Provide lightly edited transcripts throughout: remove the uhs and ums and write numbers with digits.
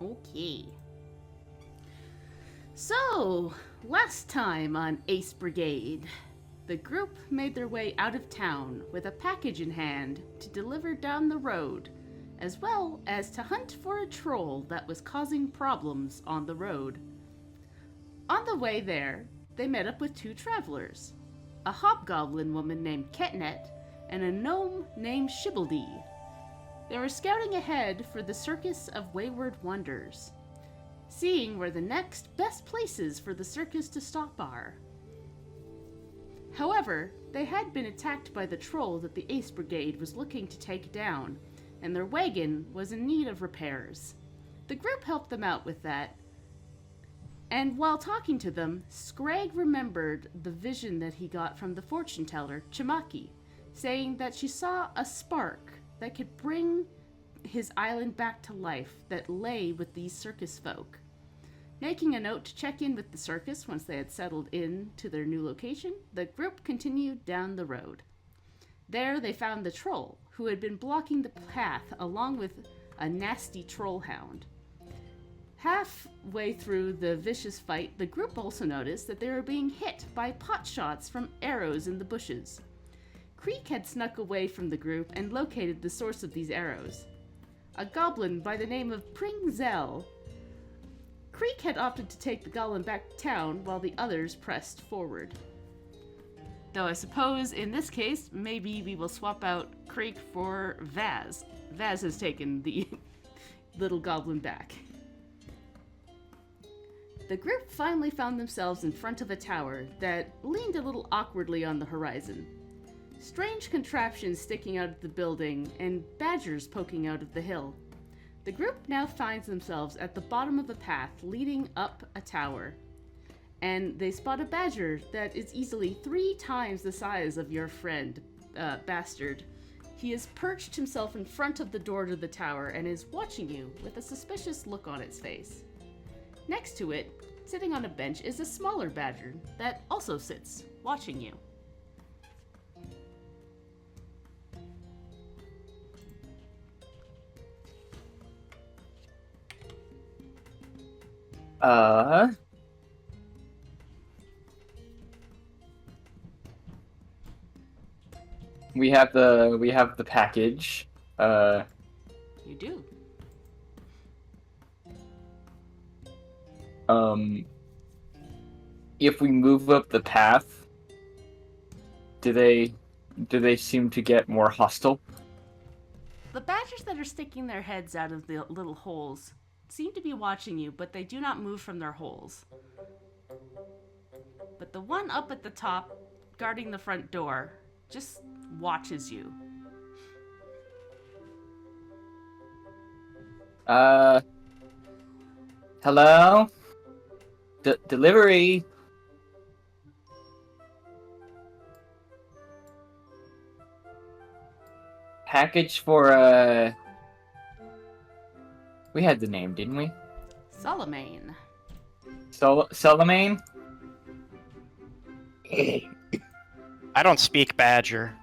Okay. So, last time on Ace Brigade, the group made their way out of town with a package in hand to deliver down the road, as well as to hunt for a troll that was causing problems on the road. On the way there, they met up with two travelers, a hobgoblin woman named Ketnet and a gnome named Shibbledy. They were scouting ahead for the Circus of Wayward Wonders, seeing where the next best places for the circus to stop are. However, they had been attacked by the troll that the Ace Brigade was looking to take down, and their wagon was in need of repairs. The group helped them out with that, and while talking to them, Scrag remembered the vision that he got from the fortune teller, Chimaki, saying that she saw a spark that could bring his island back to life that lay with these circus folk. Making a note to check in with the circus once they had settled in to their new location, the group continued down the road. There they found the troll, who had been blocking the path along with a nasty troll hound. Halfway through the vicious fight, the group also noticed that they were being hit by pot shots from arrows in the bushes. Creek had snuck away from the group and located the source of these arrows. A goblin by the name of Pringzel. Creek had opted to take the goblin back to town while the others pressed forward. Though I suppose in this case, maybe we will swap out Creek for Vaz. Vaz has taken the little goblin back. The group finally found themselves in front of a tower that leaned a little awkwardly on the horizon. Strange contraptions sticking out of the building and badgers poking out of the hill. The group now finds themselves at the bottom of a path leading up a tower, and they spot a badger that is easily 3 times the size of your friend, Bastard. He has perched himself in front of the door to the tower and is watching you with a suspicious look on its face. Next to it, sitting on a bench, is a smaller badger that also sits, watching you. We have the package. You do. If we move up the path, do they seem to get more hostile? The badgers that are sticking their heads out of the little holes seem to be watching you, but they do not move from their holes. But the one up at the top, guarding the front door, just watches you. Hello? Delivery? Package for, we had the name, didn't we? Solomane. Solomane? I don't speak Badger.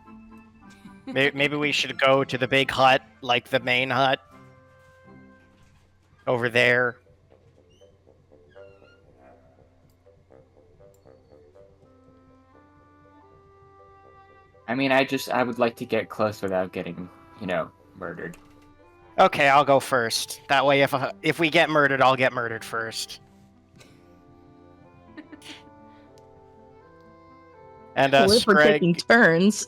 Maybe we should go to the big hut, like the main hut. Over there. I mean, I would like to get close without getting, murdered. Okay, I'll go first. That way, if we get murdered, I'll get murdered first. And we're taking turns.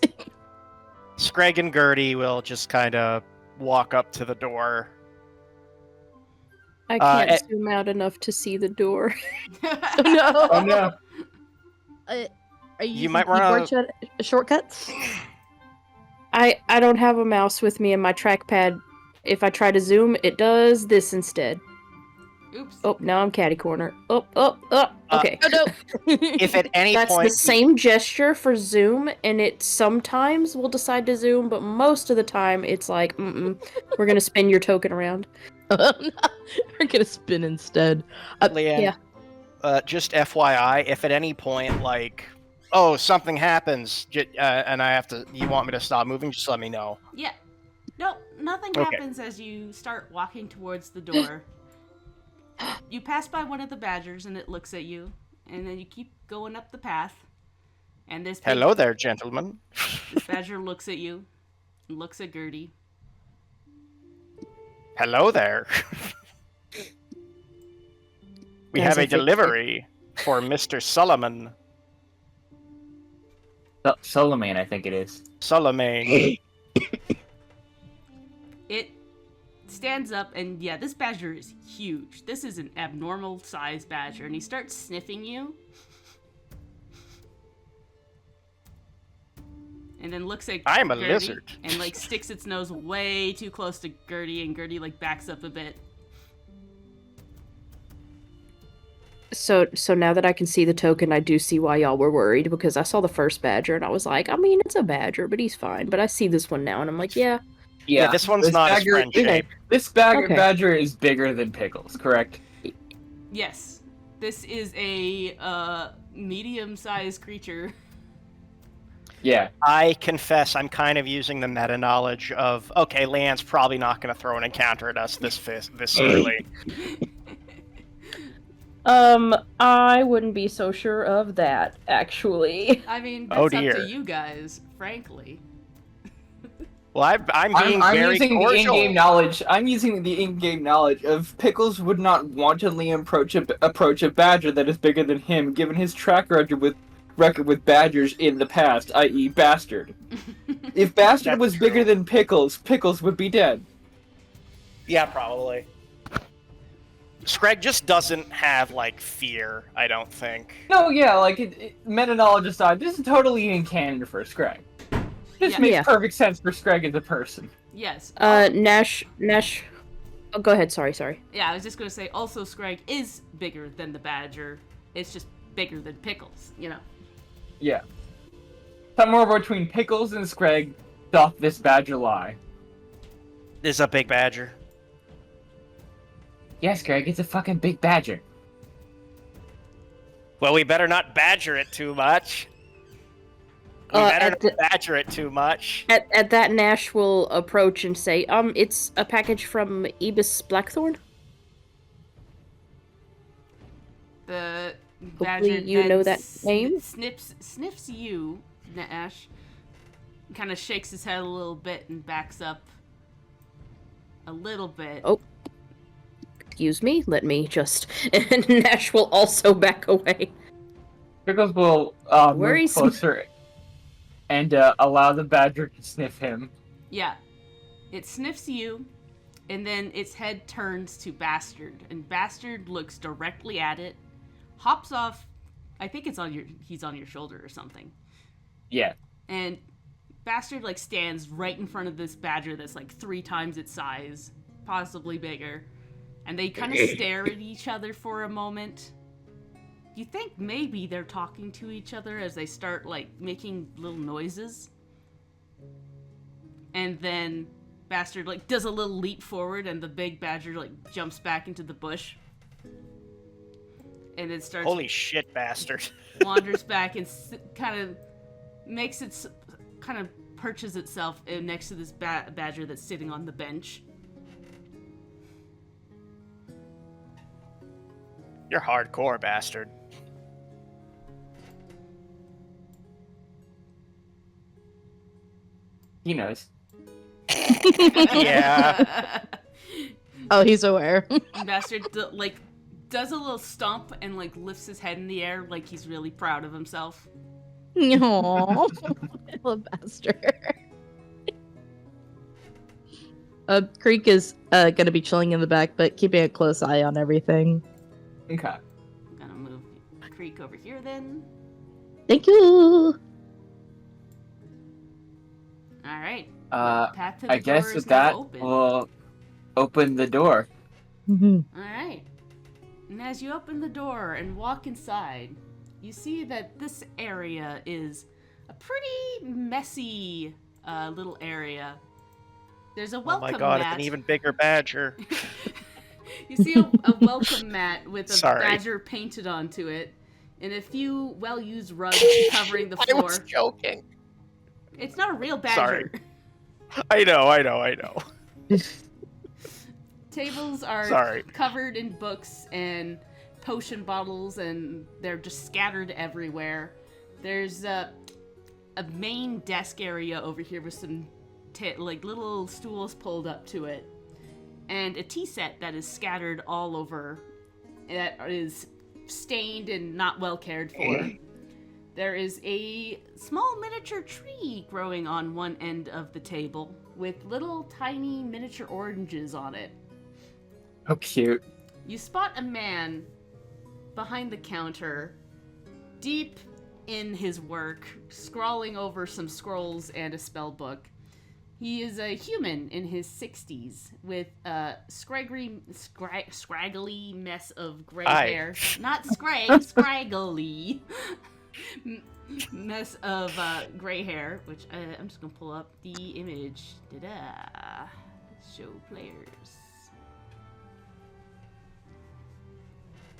Scrag and Gertie will just kind of walk up to the door. I can't zoom out enough to see the door. Oh no! Oh no! Are you might run shortcuts? I don't have a mouse with me, and my trackpad, if I try to zoom, it does this instead. Oops. Oh, now I'm catty corner. Oh, okay. Oh, no. If at any That's point... the same gesture for zoom, and it sometimes will decide to zoom, but most of the time it's like, we're gonna spin your token around. We're gonna spin instead. Leanne, just FYI, if at any point, like, something happens, and you want me to stop moving, just let me know. Yeah. No, nothing happens as you start walking towards the door. you pass by one of the badgers and it looks at you, and then you keep going up the path. And Hello there, gentlemen. This badger looks at you, and looks at Gertie. Hello there. We Guys, have I a think- delivery for Mr. Solomon. Solomon, I think it is. Solomon. It stands up, and yeah, this badger is huge. This is an abnormal size badger, and he starts sniffing you. And then looks at I'm a Gertie lizard. and like sticks its nose way too close to Gertie, and Gertie like backs up a bit. So now that I can see the token, I do see why y'all were worried, because I saw the first badger and I was like, I mean, it's a badger, but he's fine. But I see this one now and I'm like, yeah. Yeah, this one's not as friend shaped. This Okay. badger is bigger than Pickles, correct? Yes, this is a medium-sized creature. Yeah. I confess I'm kind of using the meta knowledge of, okay, Leanne's probably not going to throw an encounter at us this early. I wouldn't be so sure of that, actually. I mean, Oh, that's up dear. to you guys, frankly. Well, I'm being I'm very using cordial. the in-game knowledge. I'm using the in-game knowledge of Pickles would not wantonly approach a badger that is bigger than him, given his track record with badgers in the past, i.e., Bastard. If Bastard That's was true. bigger than Pickles, Pickles would be dead. Yeah, probably. Scrag just doesn't have, like, fear, I don't think. No, yeah, like, meta knowledge aside, this is totally in canon for Scrag. This Yeah. makes Yeah. perfect sense for Scrag as a person. Yes. Nash. Oh, go ahead. Sorry. Yeah, I was just gonna say, also Scrag is bigger than the badger. It's just bigger than Pickles, you know. Yeah. Somewhere between Pickles and Scrag doth this badger lie. This is a big badger. Yes, Greg, it's a fucking big badger. Well, we better not badger it too much. We better not badger it too much. At that, Nash will approach and say, it's a package from Ebis Blackthorn. The Hopefully badger you then know that name. sniffs you, Nash. Kind of shakes his head a little bit and backs up a little bit. Oh. Excuse me, let me just... And Nash will also back away. Pickles will move Worries. closer and allow the badger to sniff him. Yeah. It sniffs you, and then its head turns to Bastard, and Bastard looks directly at it, hops off. I think he's on your shoulder or something. Yeah. And Bastard like stands right in front of this badger that's like 3 times its size, possibly bigger. And they kind of stare at each other for a moment. You think maybe they're talking to each other as they start like making little noises. And then Bastard like does a little leap forward, and the big badger like jumps back into the bush. And it starts Holy shit, bastard. wanders back and kind of makes its kind of perches itself next to this badger that's sitting on the bench. You're hardcore, bastard. He knows. Yeah. Oh, he's aware. Bastard does a little stomp and like lifts his head in the air like he's really proud of himself. Aww. I love Bastard. Creek is gonna be chilling in the back, but keeping a close eye on everything. Okay. I'm gonna move Creek over here then. Thank you. All right. Uh, Path to the I guess door with is now that, open. we'll open the door. Mhm. All right. And as you open the door and walk inside, you see that this area is a pretty messy little area. There's a Oh welcome my god, mat. it's an even bigger badger. You see a welcome mat with a Sorry. badger painted onto it, and a few well-used rugs covering the I floor. was joking. It's not a real badger. Sorry. I know. Tables are Sorry. covered in books and potion bottles, and they're just scattered everywhere. There's a main desk area over here with some like little stools pulled up to it, and a tea set that is scattered all over that is stained and not well cared for. There is a small miniature tree growing on one end of the table with little tiny miniature oranges on it. How cute. You spot a man behind the counter, deep in his work, scrawling over some scrolls and a spell book. He is a human in his 60s with a scraggly mess of gray hair. Not scraggly. Mess of gray hair, which I'm just gonna pull up the image. Show players.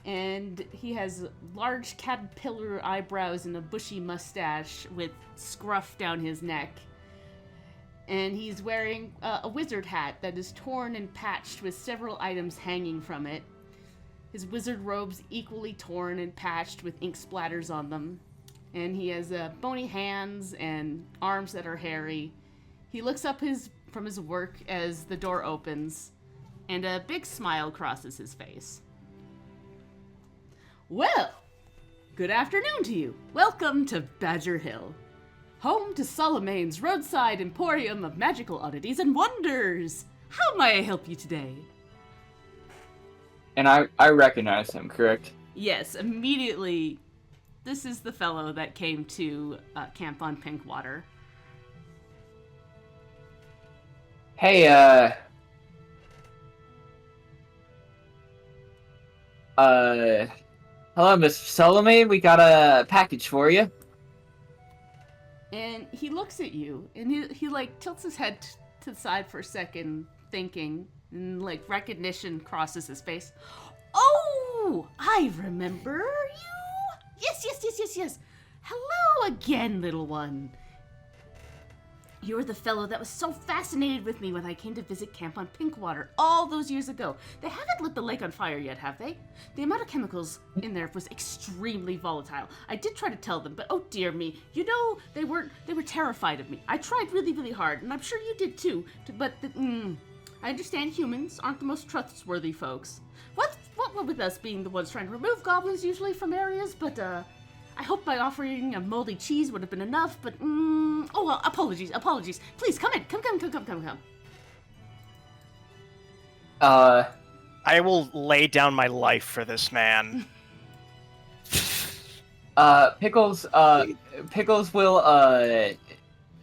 And he has large caterpillar eyebrows and a bushy mustache with scruff down his neck. And he's wearing a wizard hat that is torn and patched with several items hanging from it. His wizard robe's equally torn and patched with ink splatters on them. And he has bony hands and arms that are hairy. He looks up from his work as the door opens, and a big smile crosses his face. Well, good afternoon to you. Welcome to Badger Hill, home to Solomon's roadside emporium of magical oddities and wonders. How may I help you today? And I recognize him, correct? Yes, immediately. This is the fellow that came to camp on Pinkwater. Hey, hello, Mr. Solomon. We got a package for you. And he looks at you, and he like tilts his head to the side for a second, thinking, and like recognition crosses his face. Oh, I remember you. Yes. Hello again, little one. You're the fellow that was so fascinated with me when I came to visit camp on Pinkwater all those years ago. They haven't lit the lake on fire yet, have they? The amount of chemicals in there was extremely volatile. I did try to tell them, but oh dear me, you know, they were terrified of me. I tried really, really hard, and I'm sure you did too, I understand humans aren't the most trustworthy folks. What with us being the ones trying to remove goblins usually from areas, but I hope my offering of moldy cheese would have been enough, but oh well, apologies. Please come in. Come. I will lay down my life for this man. Pickles will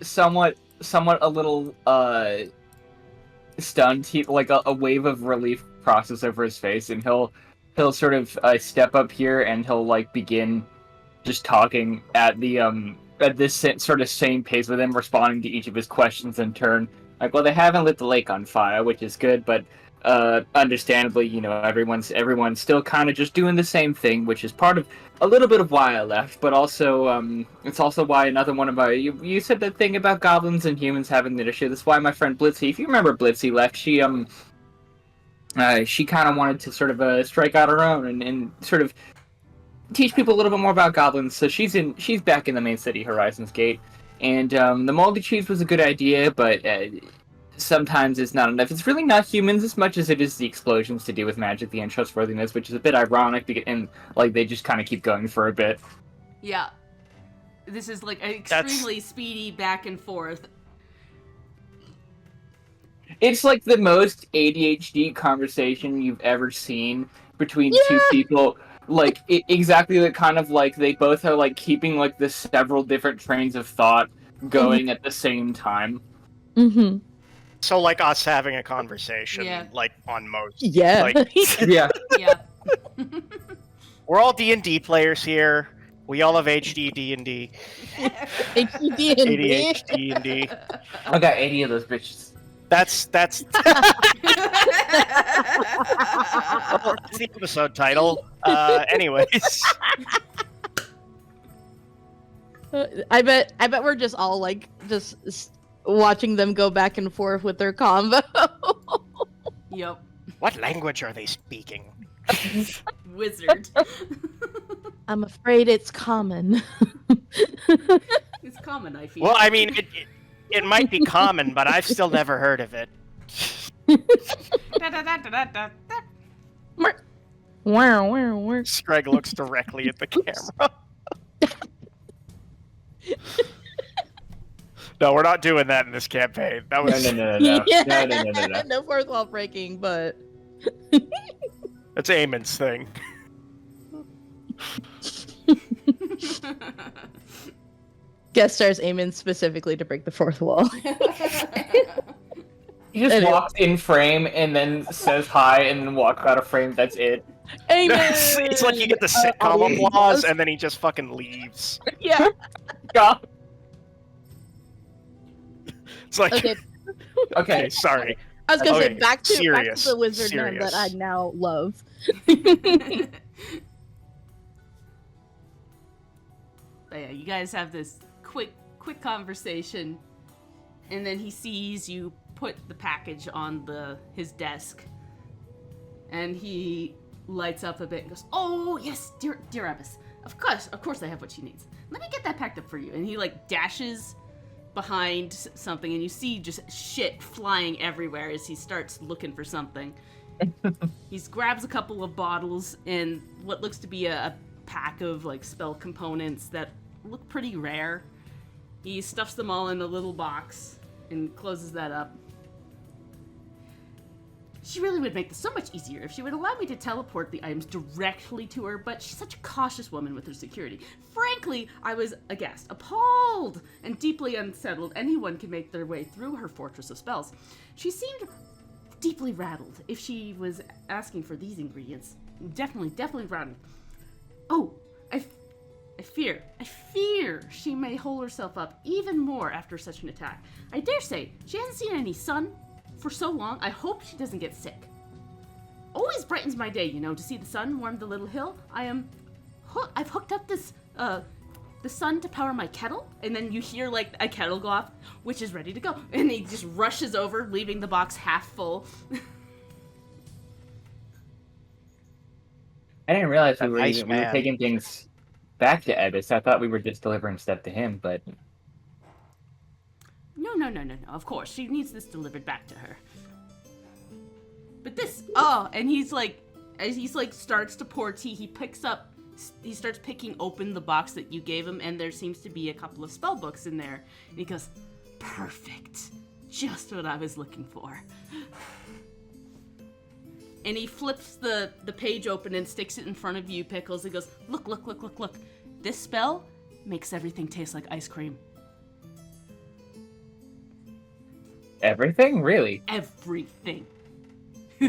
somewhat a little stunned. He like a wave of relief crosses over his face, and he'll sort of step up here, and he'll like begin just talking at the at this sort of same pace with him, responding to each of his questions in turn. Like, well, they haven't lit the lake on fire, which is good, but understandably, you know, everyone's still kind of just doing the same thing, which is part of a little bit of why I left, but also it's also why another one of my you said that thing about goblins and humans having an issue. That's why my friend Blitzy, if you remember Blitzy, left. She kind of wanted to sort of strike out her own and sort of teach people a little bit more about goblins. So she's back in the main city, Horizons Gate, and the moldy cheese was a good idea, but sometimes it's not enough. It's really not humans as much as it is the explosions to do with magic, the untrustworthiness, which is a bit ironic, and like they just kind of keep going for a bit. Yeah, this is like an extremely speedy back and forth. It's like the most ADHD conversation you've ever seen between two people. Like, exactly the kind of, like, they both are, like, keeping, like, the several different trains of thought going at the same time. Mm-hmm. So, like, us having a conversation, Yeah. like, on most. Yeah. Like, Yeah. Yeah. we're all D&D players here. We all have HD D&D. ADHD D&D. I got 80 of those bitches. That's the episode title. Anyways. I bet we're just all like just watching them go back and forth with their combo. Yep. What language are they speaking? Wizard. I'm afraid it's common. It's common, I feel. Well, I mean, it might be common, but I've still never heard of it. Da-da-da-da-da-da. Wow. Screg looks directly at the camera. No, we're not doing that in this campaign. That was No. No. No fourth wall breaking, but that's Eamon's thing. guest stars Eamon specifically to break the fourth wall. He just Anyway. walks in frame and then says hi and then walks out of frame. That's it. Amen. It's like you get the sitcom applause, and then he just fucking leaves. Yeah. God. It's like, Okay. okay, sorry. I was gonna Okay, say back to serious, the wizard name serious. that I now love. But yeah, you guys have this quick conversation, and then he sees you put the package on his desk, and he lights up a bit and goes, "Oh yes, dear Abbess, of course I have what she needs. Let me get that packed up for you." And he like dashes behind something, and you see just shit flying everywhere as he starts looking for something. He grabs a couple of bottles and what looks to be a pack of like spell components that look pretty rare. He stuffs them all in a little box and closes that up. She really would make this so much easier if she would allow me to teleport the items directly to her, but she's such a cautious woman with her security. Frankly, I was aghast, appalled, and deeply unsettled. Anyone can make their way through her fortress of spells. She seemed deeply rattled if she was asking for these ingredients. Definitely rattled. Oh, I fear she may hold herself up even more after such an attack. I dare say she hasn't seen any sun for so long. I hope she doesn't get sick. Always brightens my day, to see the sun warm the little hill. I've hooked up the sun to power my kettle, and then you hear like a kettle go off, which is ready to go, and he just rushes over, leaving the box half full. I didn't realize we Nice were man. taking things back to Ebbis. I thought we were just delivering stuff to him, but No. Of course, she needs this delivered back to her. But this, and he's like, as he's like starts to pour tea, he starts picking open the box that you gave him, and there seems to be a couple of spell books in there. And he goes, "Perfect, just what I was looking for." And he flips the page open and sticks it in front of you, Pickles. He goes, Look. This spell makes everything taste like ice cream. everything? Really? Everything.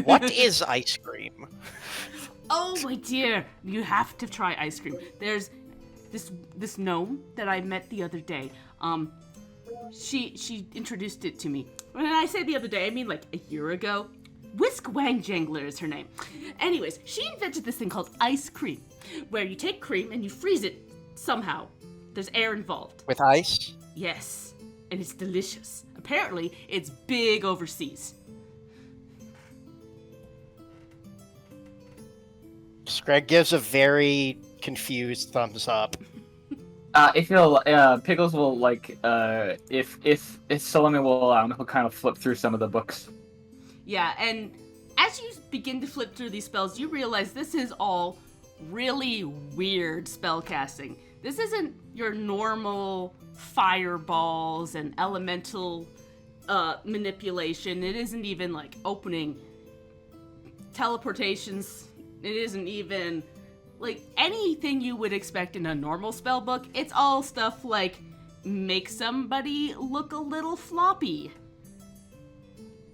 What is ice cream? Oh, my dear, you have to try ice cream. There's this gnome that I met the other day. She introduced it to me. When I say the other day, I mean like a year ago. Whisk Wang Jangler is her name. Anyways, she invented this thing called ice cream, where you take cream and you freeze it somehow. There's air involved. With ice? Yes, and it's delicious. Apparently, it's big overseas. Screg gives a very confused thumbs up. If he'll, Pickles will like, if Salome will allow him, he'll kind of flip through some of the books. Yeah, and as you begin to flip through these spells, you realize this is all really weird spell casting. This isn't your normal fireballs and elemental manipulation. It isn't even like opening teleportations. It isn't even like anything you would expect in a normal spell book. It's all stuff like make somebody look a little floppy.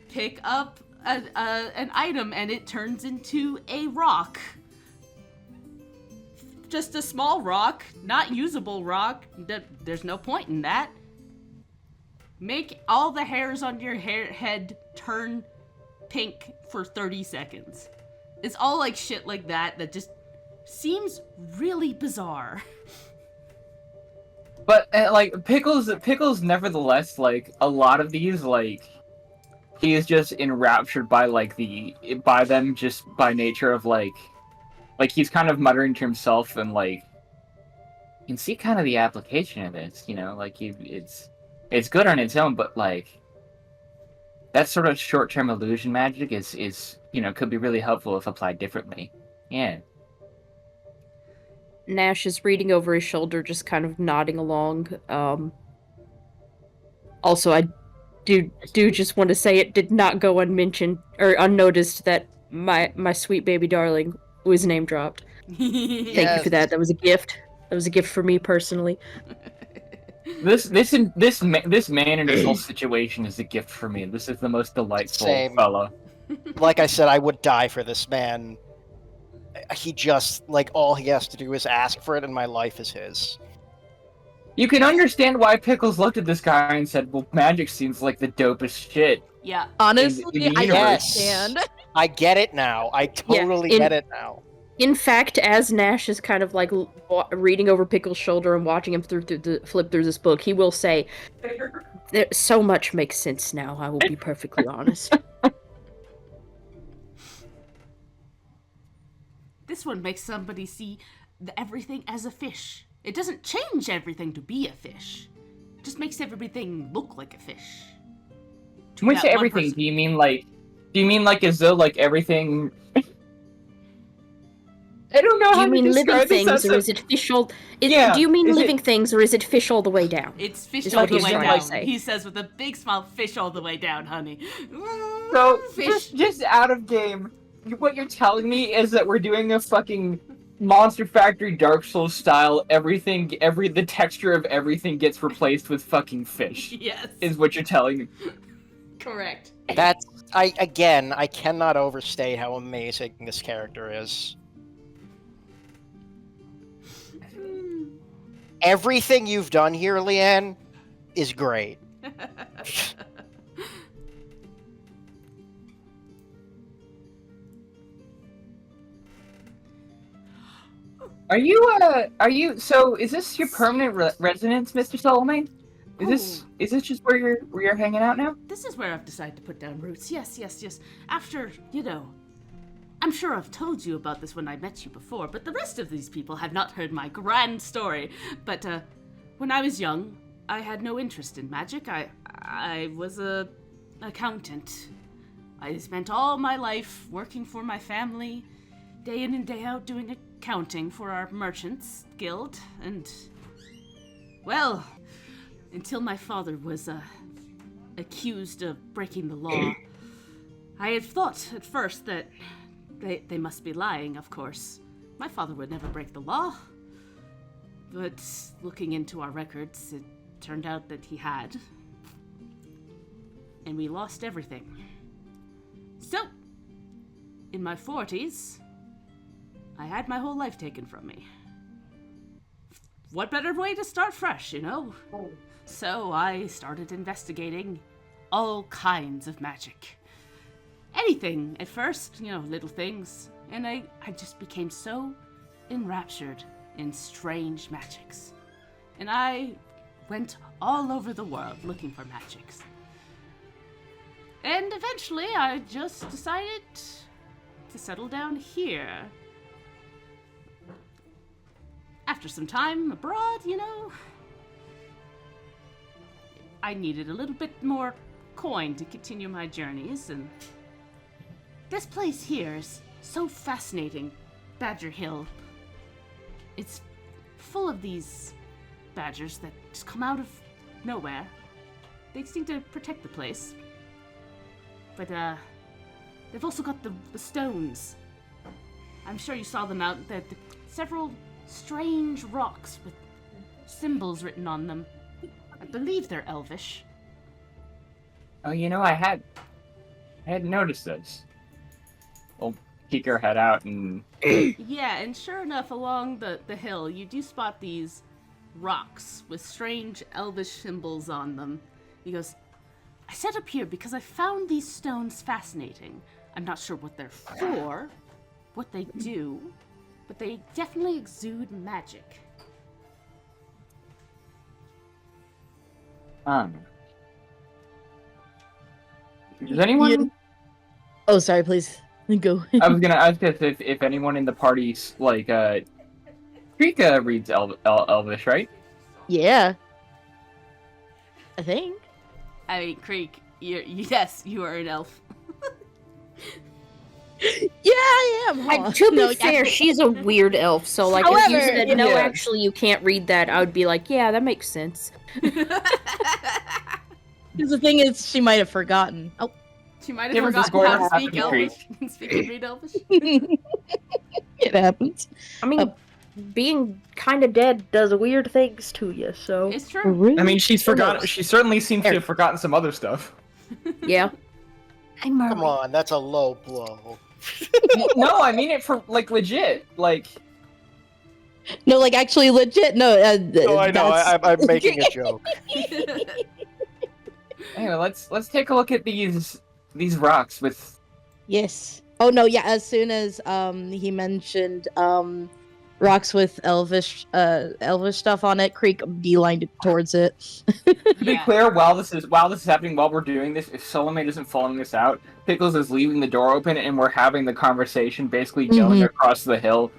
Pick up an item and it turns into a rock. Just a small rock, not usable rock. There's no point in that. Make all the hairs on your head turn pink for 30 seconds. It's all like shit like that just seems really bizarre. But like Pickles, nevertheless, like a lot of these, like he is just enraptured by by them just by nature of like he's kind of muttering to himself and like you can see kind of the application of this, you know, like it's good on its own, but like that sort of short-term illusion magic is you know, could be really helpful if applied differently. Yeah. Nash is reading over his shoulder, just kind of nodding along. Also, I do just want to say it did not go unmentioned or unnoticed that my sweet baby darling was name dropped. Thank you for that. That was a gift. That was a gift for me personally. This man in this whole situation is a gift for me. This is the most delightful fellow. Like I said, I would die for this man. He just, like, all he has to do is ask for it, and my life is his. You can understand why Pickles looked at this guy and said, well, magic seems like the dopest shit. Yeah. Honestly, in the I universe. understand. I get it now. I totally get it now. In fact, as Nash is kind of like reading over Pickle's shoulder and watching him flip through this book, he will say, so much makes sense now, I will be perfectly honest. This one makes somebody see everything as a fish. It doesn't change everything to be a fish. It just makes everything look like a fish. When you say everything, do you mean like as though like everything? I don't know. Do you mean living things, or is it fish all? Yeah, do you mean living things, or is it fish all the way down? It's fish Is all what the he's way trying down. to say. He says with a big smile, "Fish all the way down, honey." So Fish. just out of game, what you're telling me is that we're doing a fucking Monster Factory Dark Souls style. The texture of everything gets replaced with fucking fish. Yes. Is what you're telling me. Correct. I cannot overstate how amazing this character is. Everything you've done here, Leanne, is great. Are you? So is this your permanent residence, Mr. Solomon? Is this just where you're hanging out now? This is where I've decided to put down roots. Yes. After, I'm sure I've told you about this when I met you before, but the rest of these people have not heard my grand story. But when I was young, I had no interest in magic. I was a accountant. I spent all my life working for my family, day in and day out doing accounting for our merchants guild, and well, until my father was accused of breaking the law. I had thought at first that they must be lying, of course. My father would never break the law. But looking into our records, it turned out that he had. And we lost everything. So, in my 40s, I had my whole life taken from me. What better way to start fresh, So I started investigating all kinds of magic. Anything at first, little things. And I just became so enraptured in strange magics. And I went all over the world looking for magics. And eventually I just decided to settle down here. After some time abroad, I needed a little bit more coin to continue my journeys, and this place here is so fascinating, Badger Hill. It's full of these badgers that just come out of nowhere. They seem to protect the place. But, they've also got the stones. I'm sure you saw them out there. Several strange rocks with symbols written on them. I believe they're Elvish. Oh, I hadn't noticed those. We'll peek our head out and... Yeah, and sure enough, along the hill, you do spot these rocks with strange Elvish symbols on them. He goes, I set up here because I found these stones fascinating. I'm not sure what they're for, what they do, but they definitely exude magic. Does anyone? Oh, sorry. Please go. I was gonna ask if anyone in the party's like Rika reads Elvish, right? Yeah. I think. I mean, Creek, yes, you are an elf. Yeah, I am. Huh? To be No, fair, yeah. she's a weird elf, so like if you However, said no, yeah. actually you can't read that, I would be like, yeah, that makes sense. Because the thing is, she might have forgotten. Oh, She might Give have her the forgotten how to score. speak Creek. Elvish. Speak and read Elvish. it happens. I mean, being kind of dead does weird things to you, so It's true. Really? I mean, she's Who forgotten. knows? She certainly seems to have forgotten some other stuff. yeah. Come on, that's a low blow. No, I mean it for like legit. Like, No, like actually legit. No, Oh, I know. that's- I'm making a joke. anyway, let's take a look at these rocks with. Yes. Oh no, yeah. As soon as he mentioned rocks with elvish stuff on it, Creek beelined towards it. To be Yeah. clear, while this is happening, while we're doing this, if Solomon isn't following us out, Pickles is leaving the door open, and we're having the conversation, basically yelling across the hill.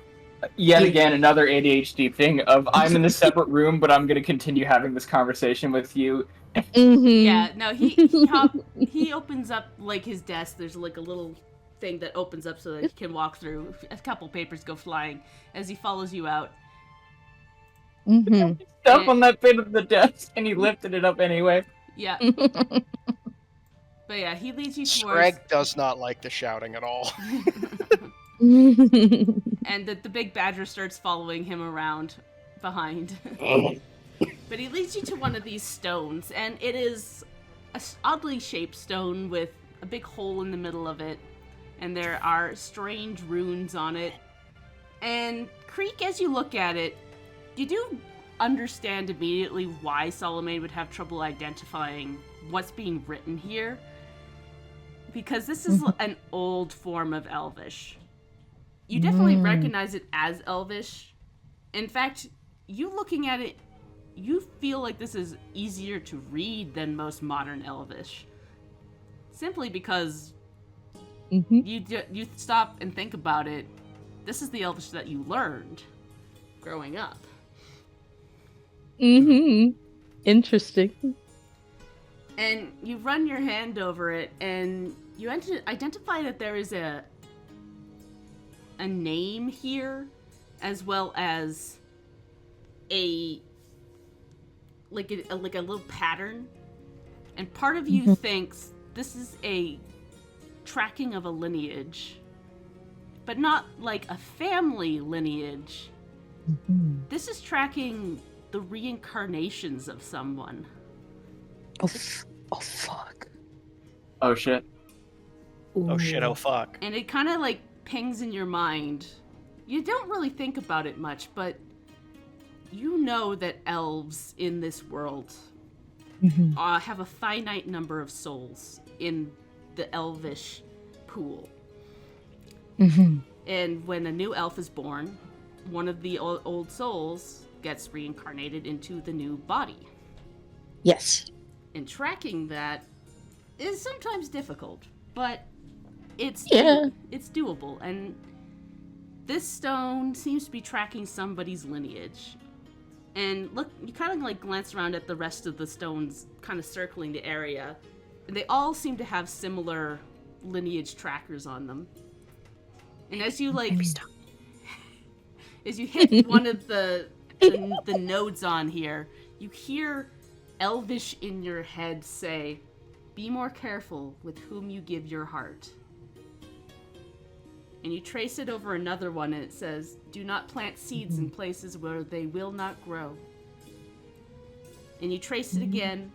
Yet Yeah. again, another ADHD thing of I'm in a separate room, but I'm going to continue having this conversation with you. Mm-hmm. Yeah, no, he opens up like his desk. There's like a little thing that opens up so that he can walk through. A couple papers go flying as he follows you out. Mm-hmm. Stuff on that bit of the desk, and he lifted it up anyway. Yeah, but yeah, he leads you towards. Greg does not like the shouting at all. And the big badger starts following him around behind. But he leads you to one of these stones, and it is a oddly shaped stone with a big hole in the middle of it, and there are strange runes on it. And Creek, as you look at it, you do understand immediately why Solomon would have trouble identifying what's being written here, because this is an old form of Elvish. You definitely recognize it as Elvish. In fact, you looking at it, you feel like this is easier to read than most modern Elvish. Simply because you stop and think about it, this is the Elvish that you learned growing up. Interesting. And you run your hand over it, and you identify that there is a name here, as well as a little pattern. And part of you thinks this is a tracking of a lineage, but not like a family lineage. This is tracking the reincarnations of someone. Oh fuck. Oh shit. Oh shit, oh fuck. And it kind of like pings in your mind. You don't really think about it much, but you know that elves in this world have a finite number of souls in the elvish pool. And when a new elf is born, one of the old souls gets reincarnated into the new body. Yes. And tracking that is sometimes difficult, but it's doable. And this stone seems to be tracking somebody's lineage. And look, you kind of like glance around at the rest of the stones kind of circling the area, and they all seem to have similar lineage trackers on them. And as you like, as you hit one of the nodes on here, you hear Elvish in your head say, "Be more careful with whom you give your heart." And you trace it over another one, and it says, "Do not plant seeds in places where they will not grow." And you trace it again,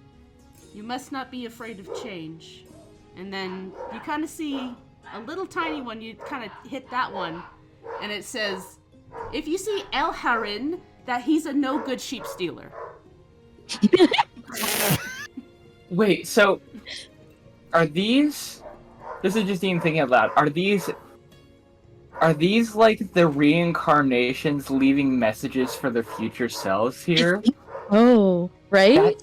"You must not be afraid of change." And then you kind of see a little tiny one, you kind of hit that one, and it says, "If you see Elharin, that he's a no good sheep stealer." Wait, so are these? This is just Ian thinking out loud. Are these like the reincarnations leaving messages for their future selves here? Oh, right?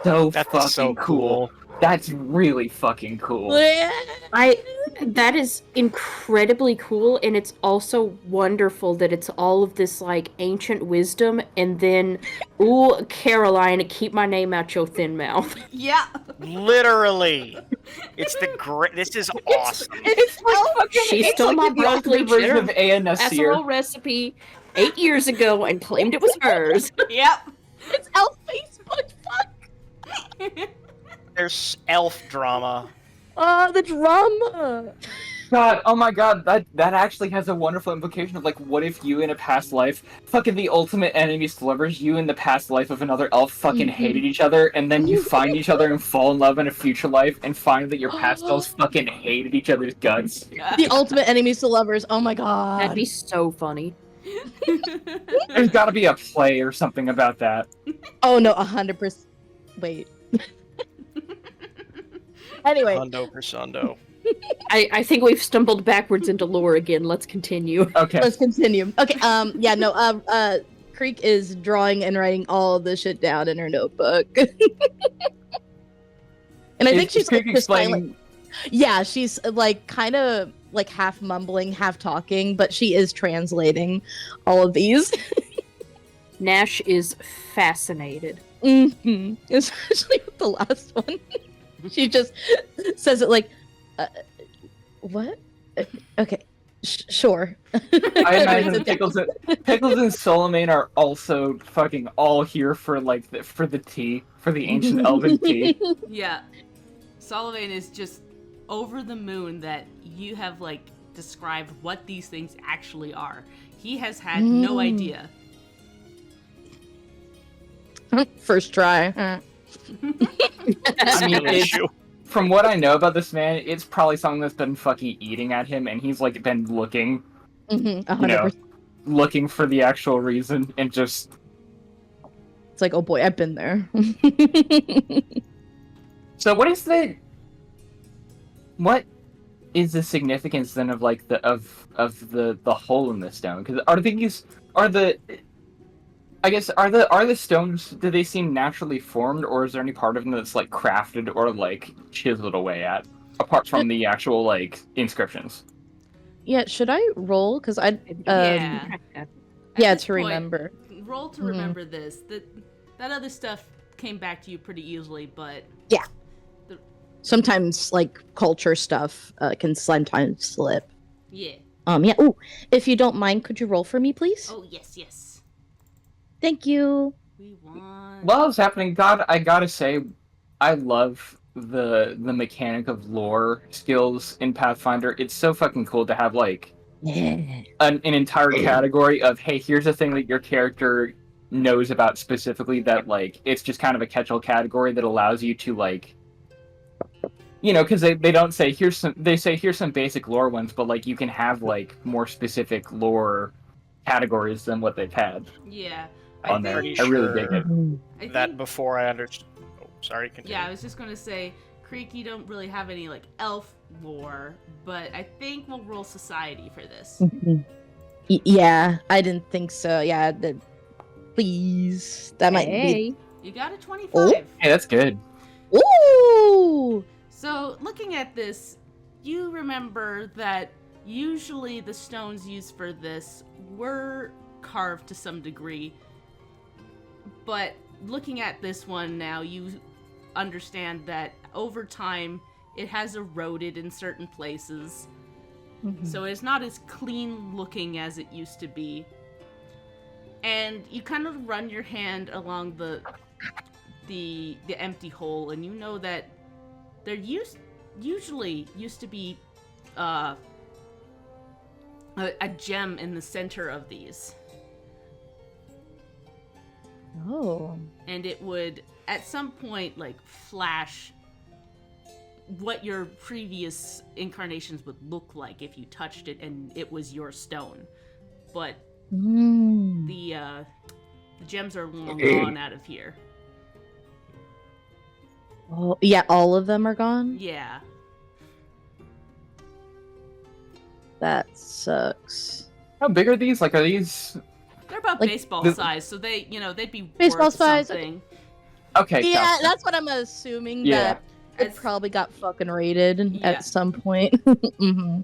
That's That's so fucking cool. That's really fucking cool. That is incredibly cool, and it's also wonderful that it's all of this like ancient wisdom, and then, ooh, Caroline, keep my name out your thin mouth. Yeah. Literally. It's the great. This is awesome. It's like fucking. She it's stole like my the broccoli ultimate version cheddar of Aya Nasir. casserole recipe 8 years ago and claimed it was hers. Yep. It's elf Facebook. Fuck. There's elf drama. The drama. God, oh my god, that actually has a wonderful implication of like, what if you in a past life, fucking the ultimate enemies to lovers, you in the past life of another elf fucking hated each other, and then you find each other and fall in love in a future life, and find that your past elves fucking hated each other's guts. The ultimate enemies to lovers. Oh my god. That'd be so funny. There's gotta be a play or something about that. Oh no, 100%. Wait. Anyway. Hundo persundo. I think we've stumbled backwards into lore again. Let's continue. Okay. Let's continue. Okay, yeah, no, Creek is drawing and writing all the shit down in her notebook. And I think she's like, just explaining. yeah, she's like kind of like half mumbling, half talking, but she is translating all of these. Nash is fascinated. Especially with the last one. She just says it like, what? Okay, sure. I imagine Pickles and Solomon are also fucking all here for like for the tea, for the ancient elven tea. Yeah. Sullivan is just over the moon that you have like described what these things actually are. He has had no idea. First try. I mean, from what I know about this man, it's probably something that's been fucking eating at him, and he's like been looking, 100%. Looking for the actual reason, and just. It's like, oh boy, I've been there. So what is the significance then of like the hole in the stone? Because are the stones, do they seem naturally formed, or is there any part of them that's like crafted or like chiseled away at, apart from the actual like inscriptions? Yeah, should I roll? Because I Yeah. yeah, this to point, remember. Roll to remember this. That other stuff came back to you pretty easily, but Sometimes like culture stuff can sometimes slip. yeah. Yeah. Oh, if you don't mind, could you roll for me, please? Oh yes. Thank you. We won. While it's happening, God, I gotta say, I love the mechanic of lore skills in Pathfinder. It's so fucking cool to have like an entire category of, hey, here's a thing that your character knows about specifically that like it's just kind of a catch-all category that allows you to like, because they don't say here's some basic lore ones, but like you can have like more specific lore categories than what they've had. Yeah. On there. Pretty I really dig it. I That think- before I understood. Oh, sorry. Continue. Yeah, I was just gonna say, Creek, you don't really have any like elf lore, but I think we'll roll society for this. Yeah, I didn't think so. Yeah, please. That might be. You got a 25. Oh. Hey, that's good. Ooh! So, looking at this, you remember that usually the stones used for this were carved to some degree, but looking at this one now, you understand that over time it has eroded in certain places, so it's not as clean looking as it used to be. And you kind of run your hand along the empty hole, and you know that there usually used to be a gem in the center of these. Oh. And it would at some point like flash what your previous incarnations would look like if you touched it and it was your stone. But the gems are long gone out of here. Oh, yeah, all of them are gone? Yeah. That sucks. How big are these? Like, are these? They're about Like, baseball size, so they'd be Baseball worth size, something. Okay. Yeah, gotcha. that's what I'm assuming Yeah. that It probably got fucking raided Yeah. at some point. hmm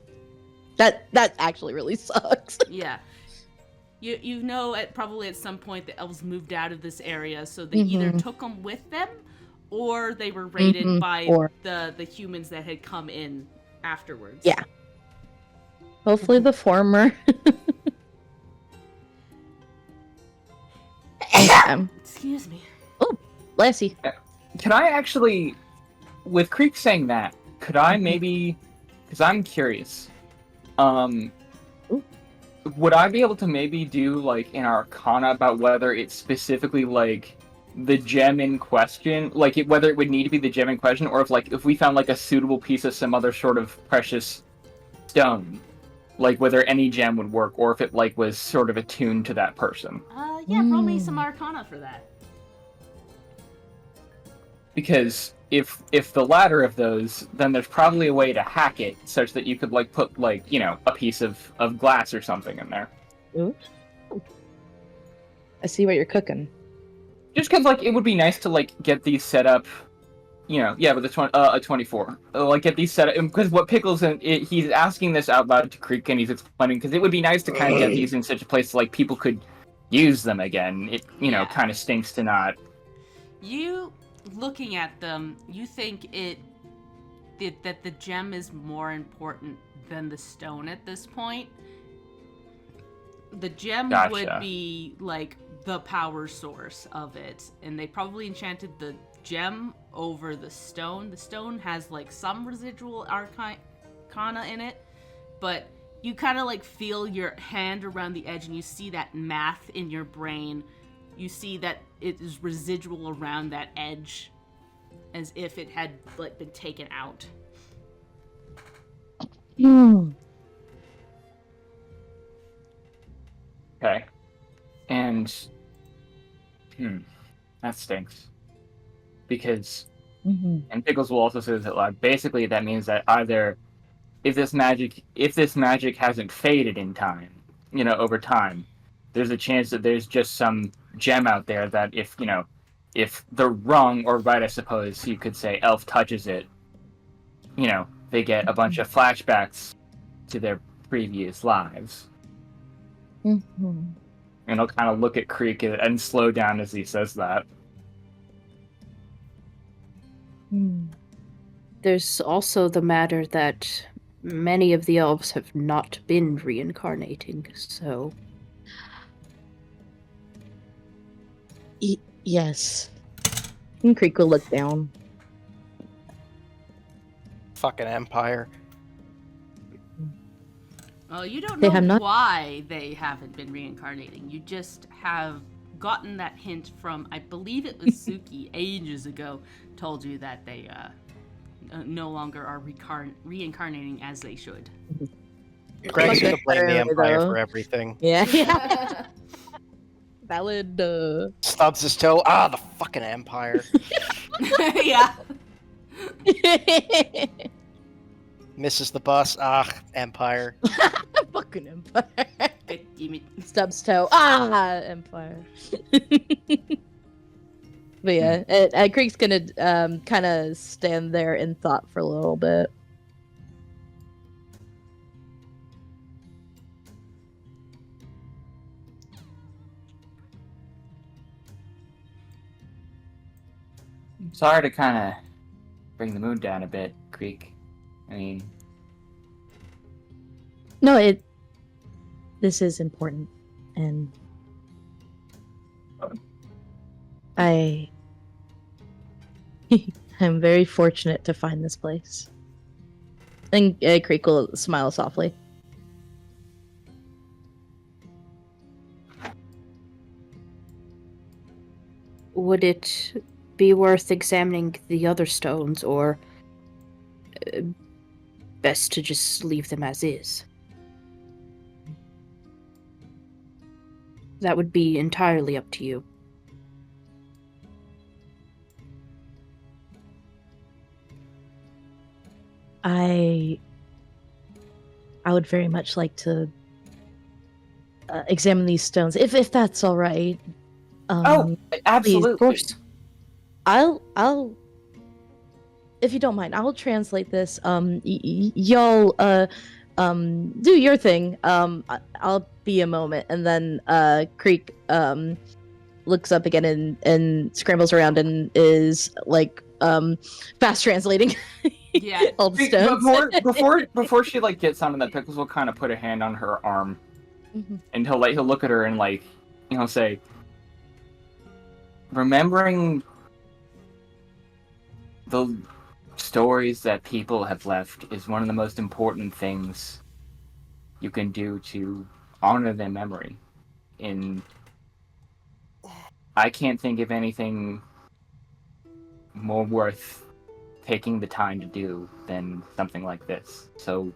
That actually really sucks. Yeah. You know, probably at some point the elves moved out of this area, so they Mhm. either took them with them, or they were raided Mhm, by or- the humans that had come in afterwards. Yeah. Hopefully the former. Excuse me. Bless you. Can I actually, with Creek saying that, could I maybe, because I'm curious, would I be able to maybe do like an Arcana about whether it's specifically like the gem in question, like whether it would need to be the gem in question, or if we found like a suitable piece of some other sort of precious stone, like whether any gem would work, or if it like was sort of attuned to that person. Yeah, roll me some Arcana for that. Because if the latter of those, then there's probably a way to hack it such that you could like put like, you know, a piece of glass or something in there. Ooh. I see what you're cooking. Just because like it would be nice to like get these set up, you know, yeah, with a 24, like get these set up, because what Pickles he's asking this out loud to Creek and he's explaining because it would be nice to kind of get these in such a place like people could use them again. It know kind of stinks to not. You looking at them, you think that the gem is more important than the stone at this point. The gem would be like the power source of it, and they probably enchanted the gem over the stone. The stone has like some residual arcana in it, but you kind of like feel your hand around the edge and you see that math in your brain. You see that it is residual around that edge, as if it had like been taken out. Okay. And that stinks. Because and Pickles will also say this out loud. Basically that means that either if this magic hasn't faded in time, you know, over time, there's a chance that there's just some gem out there that if the wrong or right, I suppose you could say, elf touches it, you know, they get a bunch of flashbacks to their previous lives. And I'll kind of look at Creek and slow down as he says that. There's also the matter that many of the elves have not been reincarnating, so... Yes. And Creek will look down. Fucking Empire. Well, you don't They know have not- why they haven't been reincarnating. You just have gotten that hint from, I believe it was Suki ages ago, told you that they no longer are reincarnating as they should. Greg's gonna blame the Empire, Empire though. for everything. Yeah. Valid. Stubs his toe. Ah, the fucking Empire. Yeah. Misses the bus. Ah, Empire. Fucking Empire. God damn it. Stubs toe. Ah, Empire. But yeah, Creek's gonna kind of stand there in thought for a little bit. Sorry to kind of bring the mood down a bit, Creek. I mean, No, this is important, and I'm very fortunate to find this place. And Creek will smile softly. Would it be worth examining the other stones, or best to just leave them as is? That would be entirely up to you. I would very much like to examine these stones, if that's all right. absolutely. Of course. I'll if you don't mind, I will translate this. Y'all do your thing. I'll be a moment, and then Creek looks up again and scrambles around and is like fast translating. Yeah. All the stones. Before she like gets on, that Pickles will kind of put a hand on her arm, Mhm. and he'll look at her and like he'll say, remembering the stories that people have left is one of the most important things you can do to honor their memory. And I can't think of anything more worth taking the time to do than something like this. So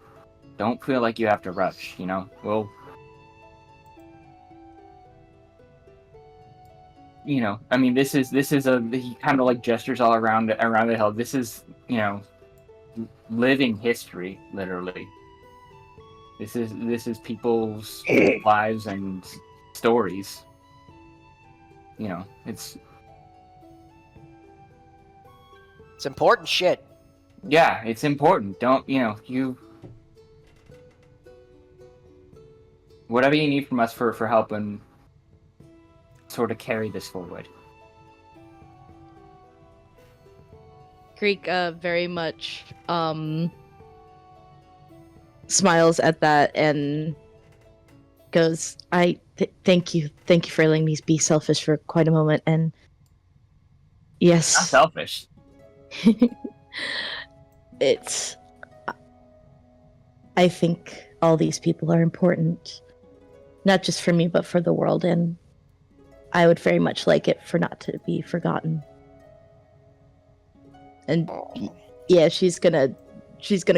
don't feel like you have to rush, you know? Well, you know, I mean, this is he kind of like gestures all around the hill. This is, you know, living history, literally. This is people's lives and stories. You know, it's important shit. Yeah, it's important. Don't, you know, whatever you need from us for help and sort of carry this forward. Greek very much smiles at that and goes, thank you for letting me be selfish for quite a moment. And yes, Not selfish. it's, I think all these people are important, not just for me but for the world, and I would very much like it for not to be forgotten. And yeah, she's gonna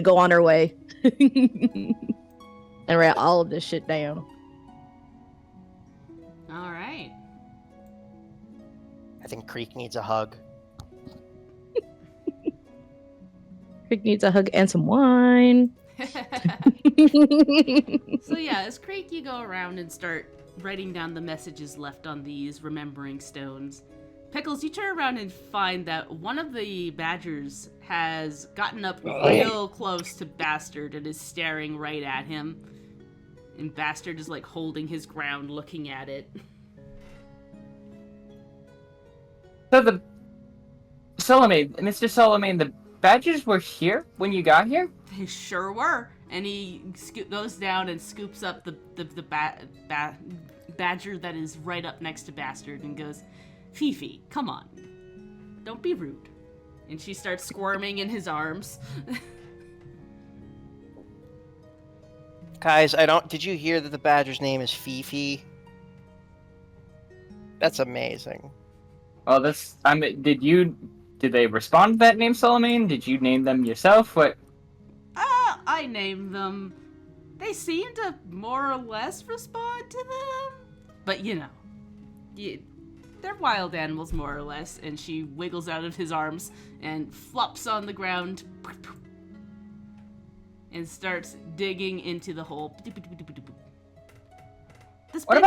go on her way and write all of this shit down. All right. I think Creek needs a hug. Creek needs a hug and some wine. So yeah, as Creek, you go around and start writing down the messages left on these remembering stones. Pickles, you turn around and find that one of the badgers has gotten up real close to Bastard and is staring right at him. And Bastard is like holding his ground looking at it. So Mr. Solomon, the badgers were here when you got here? They sure were. And he goes down and scoops up the badger that is right up next to Bastard and goes, Fifi, come on. Don't be rude. And she starts squirming in his arms. Guys, did you hear that the badger's name is Fifi? That's amazing. Oh, did they respond to that name, Solomon? Did you name them yourself? What? I named them. They seem to more or less respond to them. But you know, they're wild animals more or less. And she wiggles out of his arms and flops on the ground and starts digging into the hole. What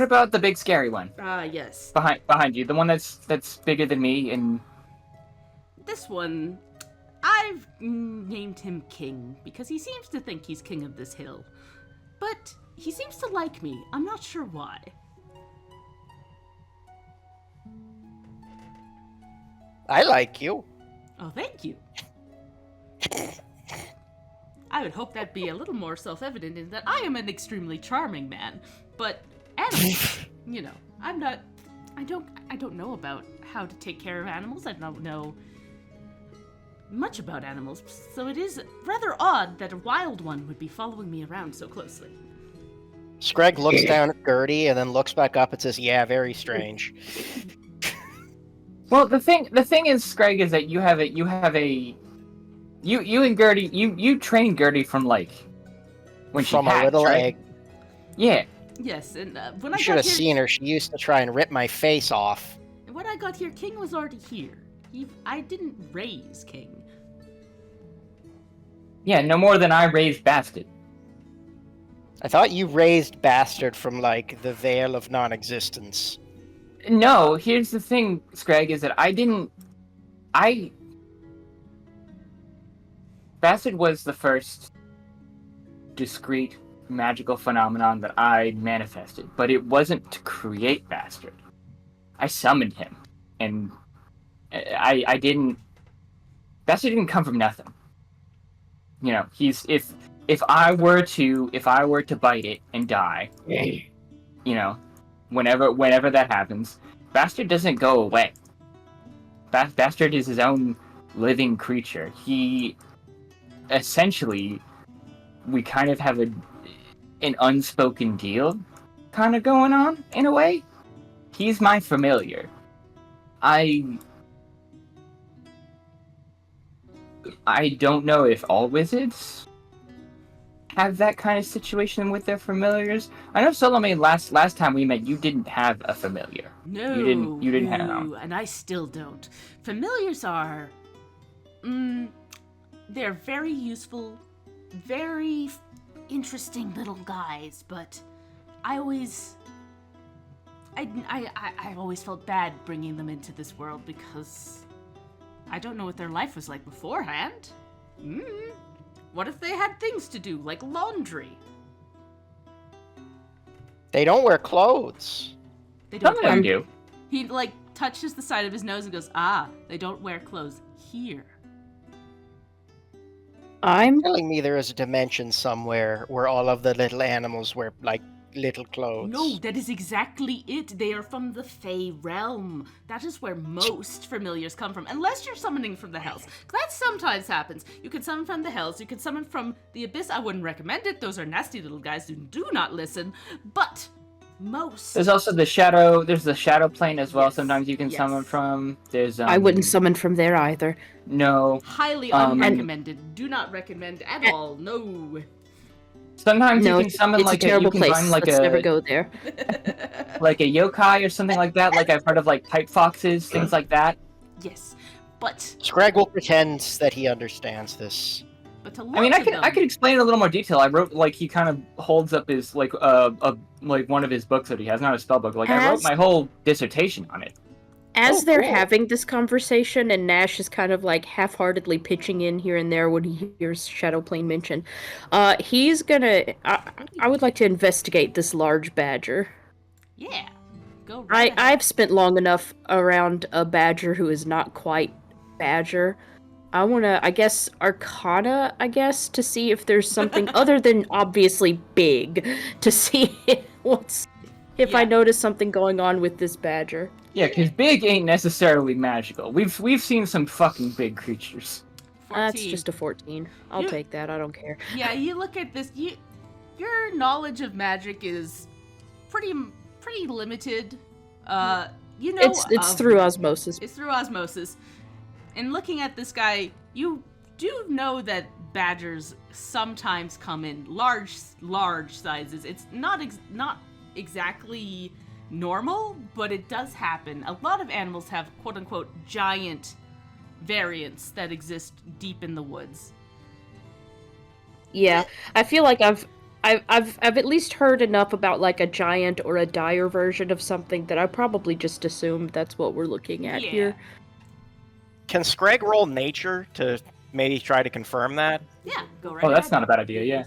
about the big scary one? Yes. Behind you, the one that's bigger than me and This one, I've named him King because he seems to think he's king of this hill. But he seems to like me. I'm not sure why. I like you. Oh, thank you. I would hope that'd be a little more self-evident in that I am an extremely charming man. But animals, you know, I don't know about how to take care of animals. I don't know much about animals, so it is rather odd that a wild one would be following me around so closely. Screg looks down at Gertie and then looks back up and says, "Yeah, very strange." Well, the thing is, Screg, is that you and Gertie, you trained Gertie from like when she From a hatched, little right? egg. Yeah. Yes, and when You I should got have here, seen her. She used to try and rip my face off. when I got here, King was already here. I didn't raise King. Yeah, no more than I raised Bastard. I thought you raised Bastard from, like, the veil of non-existence. No, here's the thing, Scrag, is that I Bastard was the first discrete magical phenomenon that I manifested, but it wasn't to create Bastard. I summoned him, and I didn't. Bastard didn't come from nothing. You know, he's if I were to bite it and die, you know, whenever that happens, Bastard doesn't go away. Bastard is his own living creature. He essentially, we kind of have an unspoken deal kind of going on in a way. He's my familiar. I don't know if all wizards have that kind of situation with their familiars. I know Salome, last time we met, you didn't have a familiar. No, you didn't have no, and I still don't. Familiars are, they're very useful, very interesting little guys, but I always felt bad bringing them into this world because I don't know what their life was like beforehand. What if they had things to do, like laundry? They don't wear clothes. They Some don't. of them do. He touches the side of his nose and goes, they don't wear clothes here. I'm Telling me there is a dimension somewhere where all of the little animals wear little clothes. No, that is exactly it. They are from the Fey realm. That is where most familiars come from, unless you're summoning from the Hells. That sometimes happens. You can summon from the Hells, you can summon from the Abyss. I wouldn't recommend it. Those are nasty little guys who do not listen. But most... There's also the shadow. There's the shadow plane as well. Yes, Sometimes you can yes. summon from. There's. I wouldn't summon from there either. No. Highly And- unrecommended. Do not recommend at all. No. Sometimes No, you can it's, summon it's like a terrible you can place. find like Let's a never go there. like a yokai or something like that. Like I've heard of like pipe foxes, things like that. Yes. But Scrag will pretend that he understands this. to I mean, lots of I could explain in a little more detail. I wrote like he kind of holds up his like one of his books that he has, not a spell book. Like I wrote As- my whole dissertation on it. As Oh, they're cool. having this conversation, and Nash is kind of like half-heartedly pitching in here and there when he hears Shadowplane mentioned, he's gonna. I would like to investigate this large badger. Yeah. Go right ahead. I've spent long enough around a badger who is not quite badger. I wanna, I guess, Arcana, to see if there's something other than obviously big, to see if I Yeah. notice something going on with this badger. Yeah, because big ain't necessarily magical. We've seen some fucking big creatures. That's 14. just a 14. I'll You- take that. I don't care. Yeah, you look at this. Your knowledge of magic is pretty limited. You know, It's through osmosis. It's through osmosis. And looking at this guy, you do know that badgers sometimes come in large sizes. It's not exactly normal, but it does happen. A lot of animals have quote unquote giant variants that exist deep in the woods. Yeah, I feel like I've at least heard enough about like a giant or a dire version of something that I probably just assumed that's what we're looking at Yeah. here. Can Scrag roll nature to maybe try to confirm that? Yeah, go right Oh, that's ahead. not a bad idea. Yeah.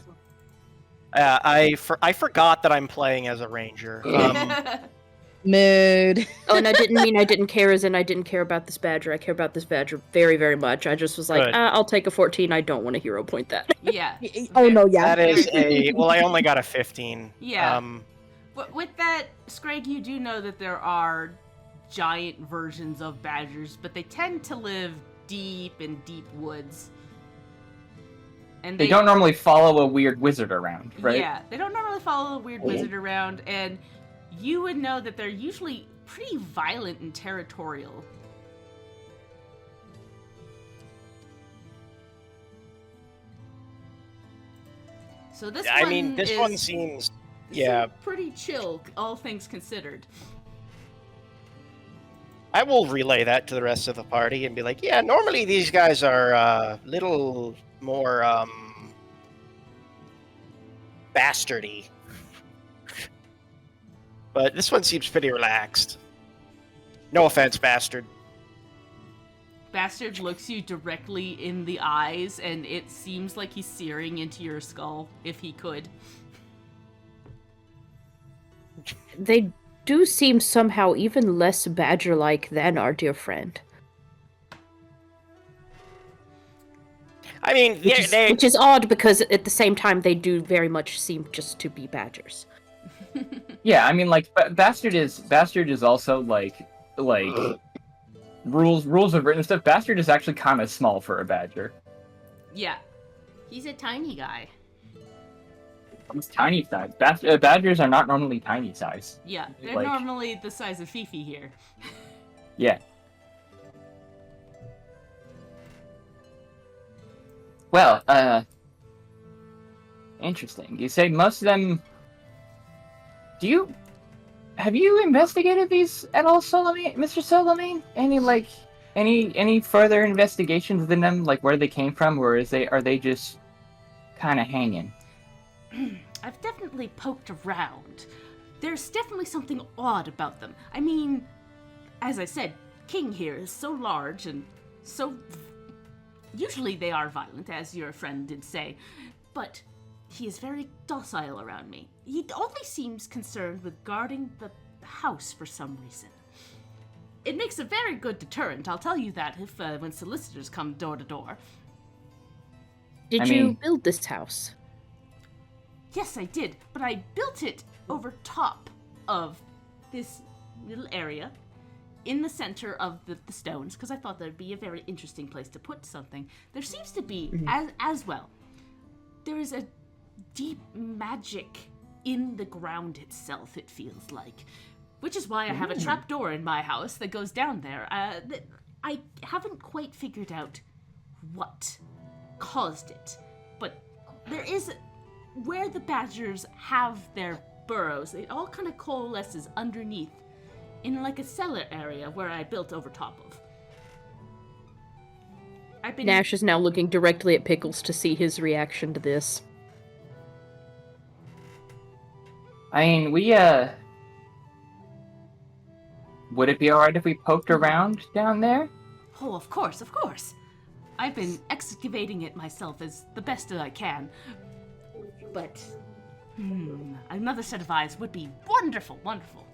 I forgot that I'm playing as a ranger. Mood. Oh, and I didn't mean I didn't care as in I didn't care about this badger. I care about this badger very, very much. I just was like, Good. I'll take a 14. I don't want to hero point that. Yeah. Oh no, yeah. That is well, I only got a 15. Yeah. But with that, Scrag, you do know that there are giant versions of badgers, but they tend to live deep in deep woods. And They don't normally follow a weird wizard around, right? Yeah, they don't normally follow a weird wizard around, and you would know that they're usually pretty violent and territorial. So this I one mean, this is one seems yeah. pretty chill, all things considered. I will relay that to the rest of the party and be like, yeah, normally these guys are a little more bastardy. But this one seems pretty relaxed. No offense, bastard. Bastard looks you directly in the eyes, and it seems like he's searing into your skull, if he could. They do seem somehow even less badger-like than our dear friend. I mean, Which is odd, because at the same time, they do very much seem just to be badgers. Yeah, I mean, like, Bastard is also, like, rules of written stuff. Bastard is actually kind of small for a badger. Yeah. He's a tiny guy. He's tiny size. Badgers are not normally tiny size. Yeah, they're Like- normally the size of Fifi here. Yeah. Well, interesting. You say most of them... Have you investigated these at all, Mr. Solomon? Any further investigations within them, like where they came from, or are they just kind of hanging? I've definitely poked around. There's definitely something odd about them. I mean, as I said, King here is so large and so... Usually they are violent, as your friend did say, but he is very docile around me. He only seems concerned with guarding the house for some reason. It makes a very good deterrent, I'll tell you that, if when solicitors come door to door. Did you build this house? Yes, I did, but I built it over top of this little area in the center of the stones, because I thought that'd be a very interesting place to put something. There seems to be, as well, there is a deep magic in the ground itself, it feels like. Which is why I have a trapdoor in my house that goes down there. I haven't quite figured out what caused it, but there is... Where the badgers have their burrows, it all kind of coalesces underneath in like a cellar area where I built over top of. Nash is now looking directly at Pickles to see his reaction to this. I mean, would it be alright if we poked around down there? Oh, of course, of course. I've been excavating it myself as the best that I can. But, another set of eyes would be wonderful, wonderful.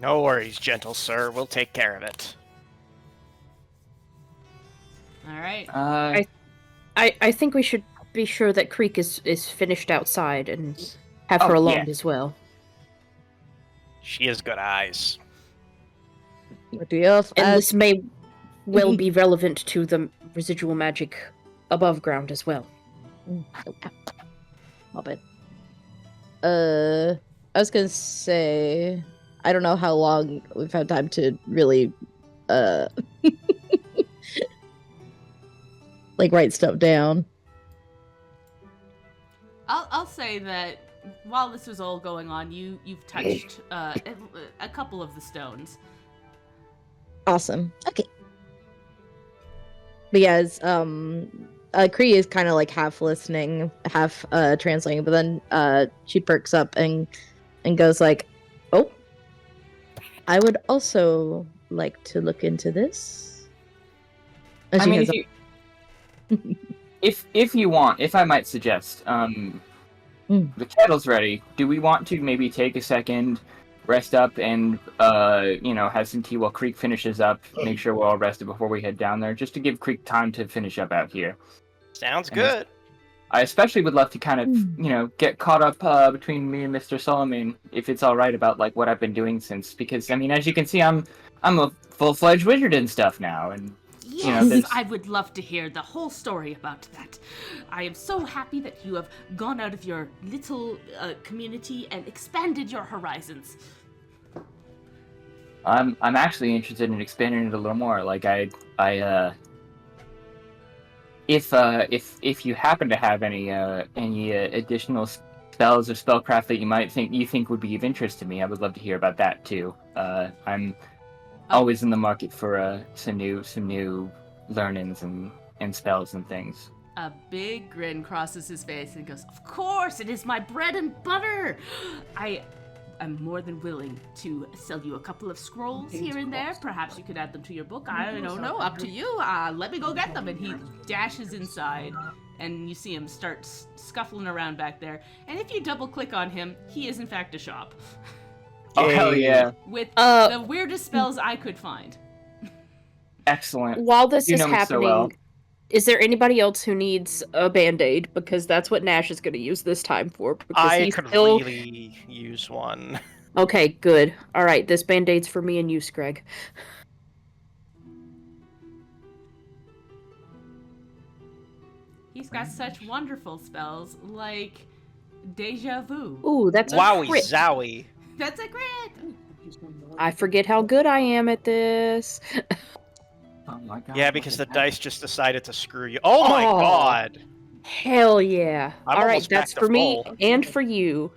No worries, gentle sir. We'll take care of it. All right. I think we should be sure that Creek is finished outside and have her alone as well. She has good eyes. What do you have? And this may well be relevant to the residual magic above ground as well. Pop it. I was gonna say, I don't know how long we've had time to really, like write stuff down. I'll say that while this was all going on, you've touched a couple of the stones. Awesome. Okay. Because Kree is kind of like half listening, half translating, but then she perks up and goes like, "Oh, I would also like to look into this." And I she mean, has if you want, if I might suggest, the kettle's ready. Do we want to maybe take a second, rest up, and have some tea while Creek finishes up? Make sure we're all rested before we head down there, just to give Creek time to finish up out here. Sounds good. I especially would love to kind of, get caught up between me and Mr. Solomon, if it's all right, about like what I've been doing since. Because I mean, as you can see, I'm a full-fledged wizard and stuff now, and Yes, I would love to hear the whole story about that. I am so happy that you have gone out of your little community and expanded your horizons. I'm actually interested in expanding it a little more. Like if you happen to have any additional spells or spellcraft that you think would be of interest to me, I would love to hear about that too. I'm always in the market for some new learnings and spells and things. A big grin crosses his face and goes, "Of course, it is my bread and butter! I'm more than willing to sell you a couple of scrolls here and there. Perhaps you could add them to your book. I don't know. Up to you. Let me go get them. And he dashes inside, and you see him start scuffling around back there. And if you double click on him, he is in fact a shop Oh, hell yeah. with the weirdest spells I could find. Excellent. While this You is know me so happening, well. is there anybody else who needs a band-aid? Because that's what Nash is going to use this time for. Because I he's could still... really use one. Okay, good. All right, this band-aid's for me and you, Screg. He's got such wonderful spells like Deja Vu. Ooh, that's a Wowie crit. zowie. That's a crit! I forget how good I am at this. Oh my god. Yeah, because the dice just decided to screw you. Oh my Oh. god! Hell yeah. I'm All right, almost back that's to for me full. and for you.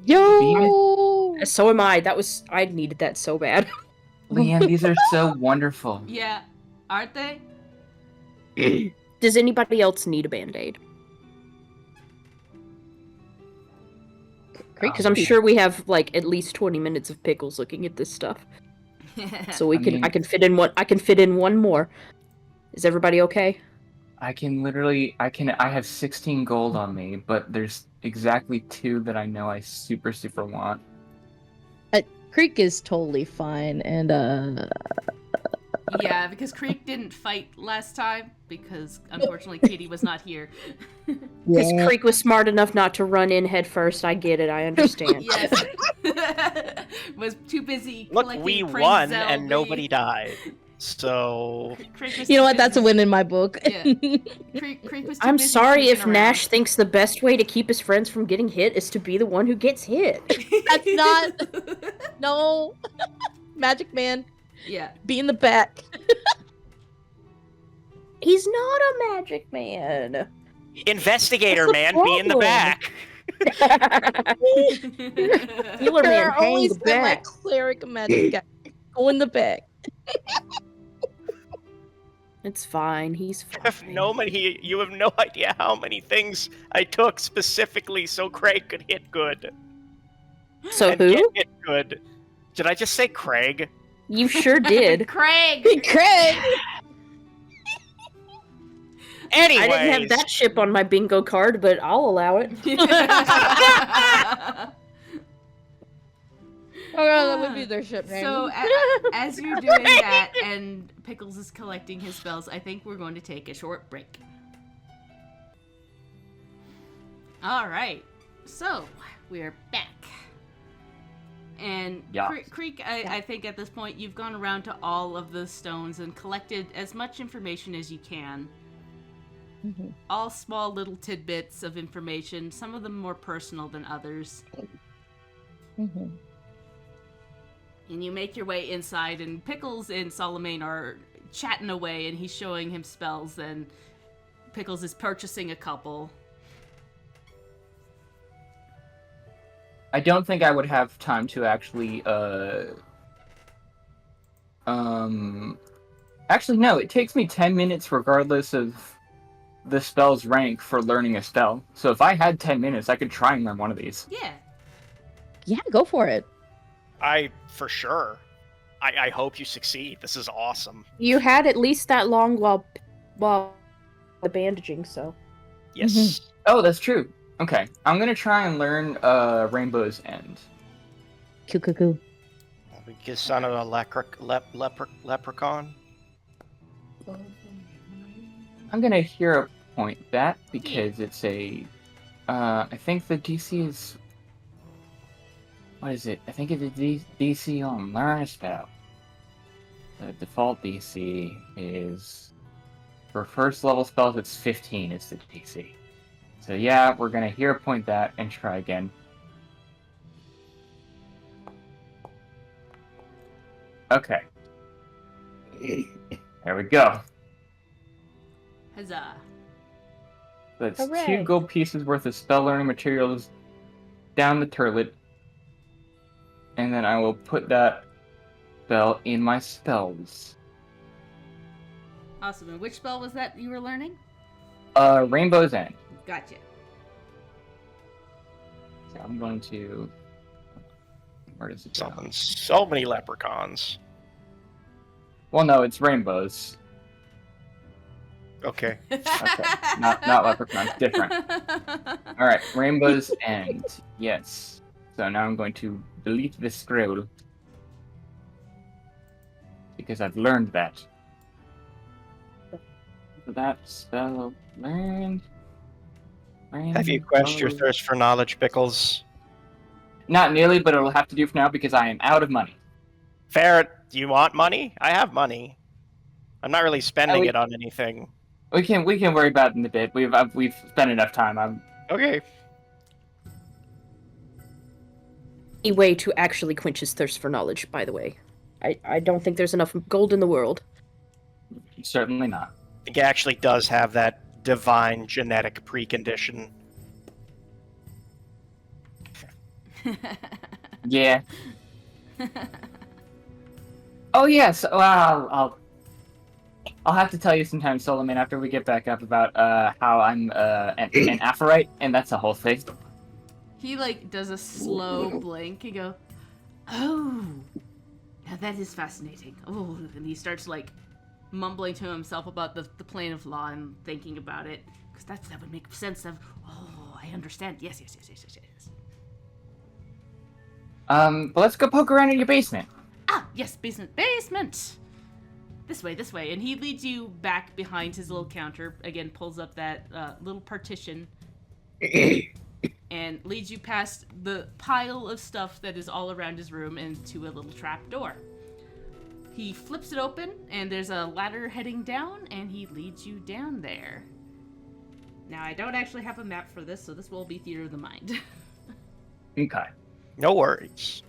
Yo! So am I. I needed that so bad. Liam, these are so wonderful. Yeah, aren't they? Does anybody else need a band-aid? Great, because I'm sure we have like at least 20 minutes of Pickles looking at this stuff. So we I can mean- I can fit in one more. Is everybody okay? I have 16 gold on me, but there's exactly 2 that I know I super want. Creek is totally fine, and Yeah, because Creek didn't fight last time because unfortunately Katie was not here. Because Creek was smart enough not to run in head first. I get it. I understand. Yes. Was too busy Look, collecting we Prince won Zelby. and nobody died. So Creek was you know too what? That's a busy- win in my book. Yeah. Creek was too I'm busy sorry if sneaking Nash around. thinks the best way to keep his friends from getting hit is to be the one who gets hit. That's not. No, Magic Man, Yeah. be in the back. He's not a magic man. investigator What's the man, be in the problem? back. Healer man, There hang always the been my back. cleric magic guy. Go in the back. It's fine. He's You have fine. you have no idea how many things I took specifically so Craig could hit good. So and get who? hit good. Did I just say Craig? You sure did. Craig! Craig. Anyways, I didn't have that ship on my bingo card, but I'll allow it. Oh god, that would be their ship name. So, as you're doing that and Pickles is collecting his spells, I think we're going to take a short break. Alright, so we're back. And Yeah. Creek, I think at this point you've gone around to all of the stones and collected as much information as you can. Mhm. All small little tidbits of information, some of them more personal than others. Mhm. And you make your way inside, and Pickles and Solomon are chatting away, and he's showing him spells, and Pickles is purchasing a couple. I don't think I would have time to actually, Actually, no, it takes me 10 minutes regardless of the spell's rank for learning a spell. So if I had 10 minutes, I could try and learn one of these. Yeah. Yeah, go for it. for sure. I hope you succeed. This is awesome. You had at least that long while the bandaging, so. Yes. Oh, that's true. Okay, I'm gonna try and learn Rainbow's End. Coo. Because son of a leprechaun. I'm gonna hero point that because it's a. I think the DC is. What is it? I think it's a DC on Learn a Spell. The default DC is. For first level spells, it's 15 is the DC. So yeah, we're gonna hero point that and try again. Okay. There we go. Huzzah. That's Hooray. 2 gold pieces worth of spell learning materials down the turlet. And then I will put that spell in my spells. Awesome. And which spell was that you were learning? Rainbow's End. Gotcha. So I'm going to Where does it go? Summon so many leprechauns. Well, no, it's rainbows. Okay. Okay, not leprechauns, different. All right, rainbows and yes. So now I'm going to delete this scroll because I've learned that. That spell learned. Have you quenched your thirst for knowledge, Pickles? Not nearly, but it'll have to do for now because I am out of money. Fair. Do you want money? I have money. I'm not really spending it on anything. We can worry about it in a bit. We've spent enough time. Okay. A way to actually quench his thirst for knowledge, by the way. I don't think there's enough gold in the world. Certainly not. I think it actually does have that divine genetic precondition. Yeah. Oh yes. Well, I'll have to tell you sometime, Solomon, after we get back up about how I'm an Aphorite, and that's a whole thing. He like does a slow blink and go, "Oh, now that is fascinating." Oh, and he starts like mumbling to himself about the plane of law and thinking about it because that would make sense. Oh, I understand. Yes. But let's go poke around in your basement. Ah, yes, basement. This way, and he leads you back behind his little counter. Again, pulls up that little partition. And leads you past the pile of stuff that is all around his room into a little trap door. He flips it open, and there's a ladder heading down, and he leads you down there. Now, I don't actually have a map for this, so this will be theater of the mind. Okay. No worries.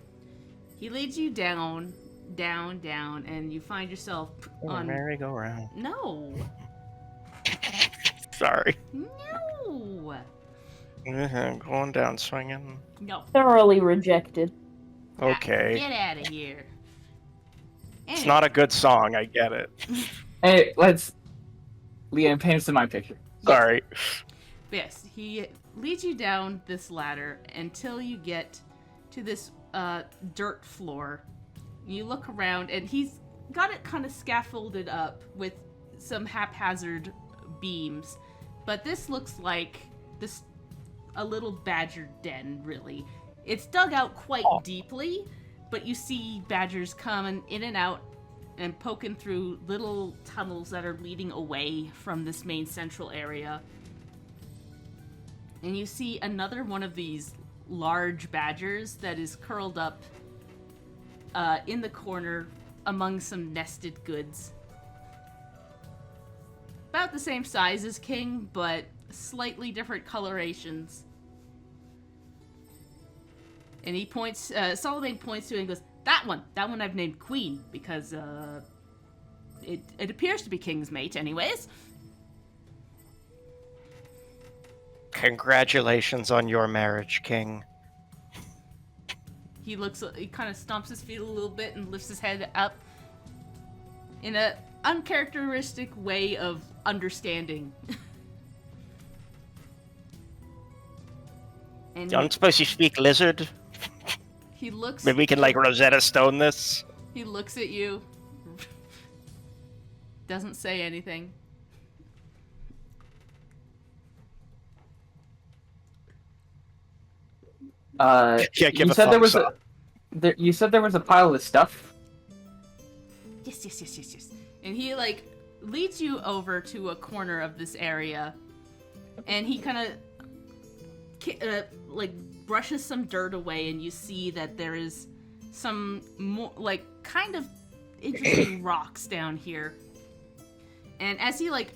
He leads you down, and you find yourself on... merry-go-round. No! Sorry. No! Going down swinging. No. Thoroughly rejected. Okay. Get out of here. It's not a good song, I get it. Hey, Liam, paint us in my picture. Sorry. Yes, he leads you down this ladder until you get to this dirt floor. You look around, and he's got it kind of scaffolded up with some haphazard beams. But this looks like a little badger den, really. It's dug out quite deeply, but you see badgers coming in and out and poking through little tunnels that are leading away from this main central area. And you see another one of these large badgers that is curled up in the corner among some nested goods. About the same size as King, but slightly different colorations. And he points, Solomon points to it and goes, that one I've named Queen, because it appears to be King's mate anyways. Congratulations on your marriage, King. He kind of stomps his feet a little bit and lifts his head up in a uncharacteristic way of understanding. And I'm supposed to speak lizard? he looks... Maybe we can, like, Rosetta Stone this? He looks at you. Doesn't say anything. Yeah, give you a said there was thumbs up. you said there was a pile of stuff. Yes. And he, like, leads you over to a corner of this area. And he kind of, like, brushes some dirt away. And you see that there is some more, like, kind of interesting rocks down here. And as he, like,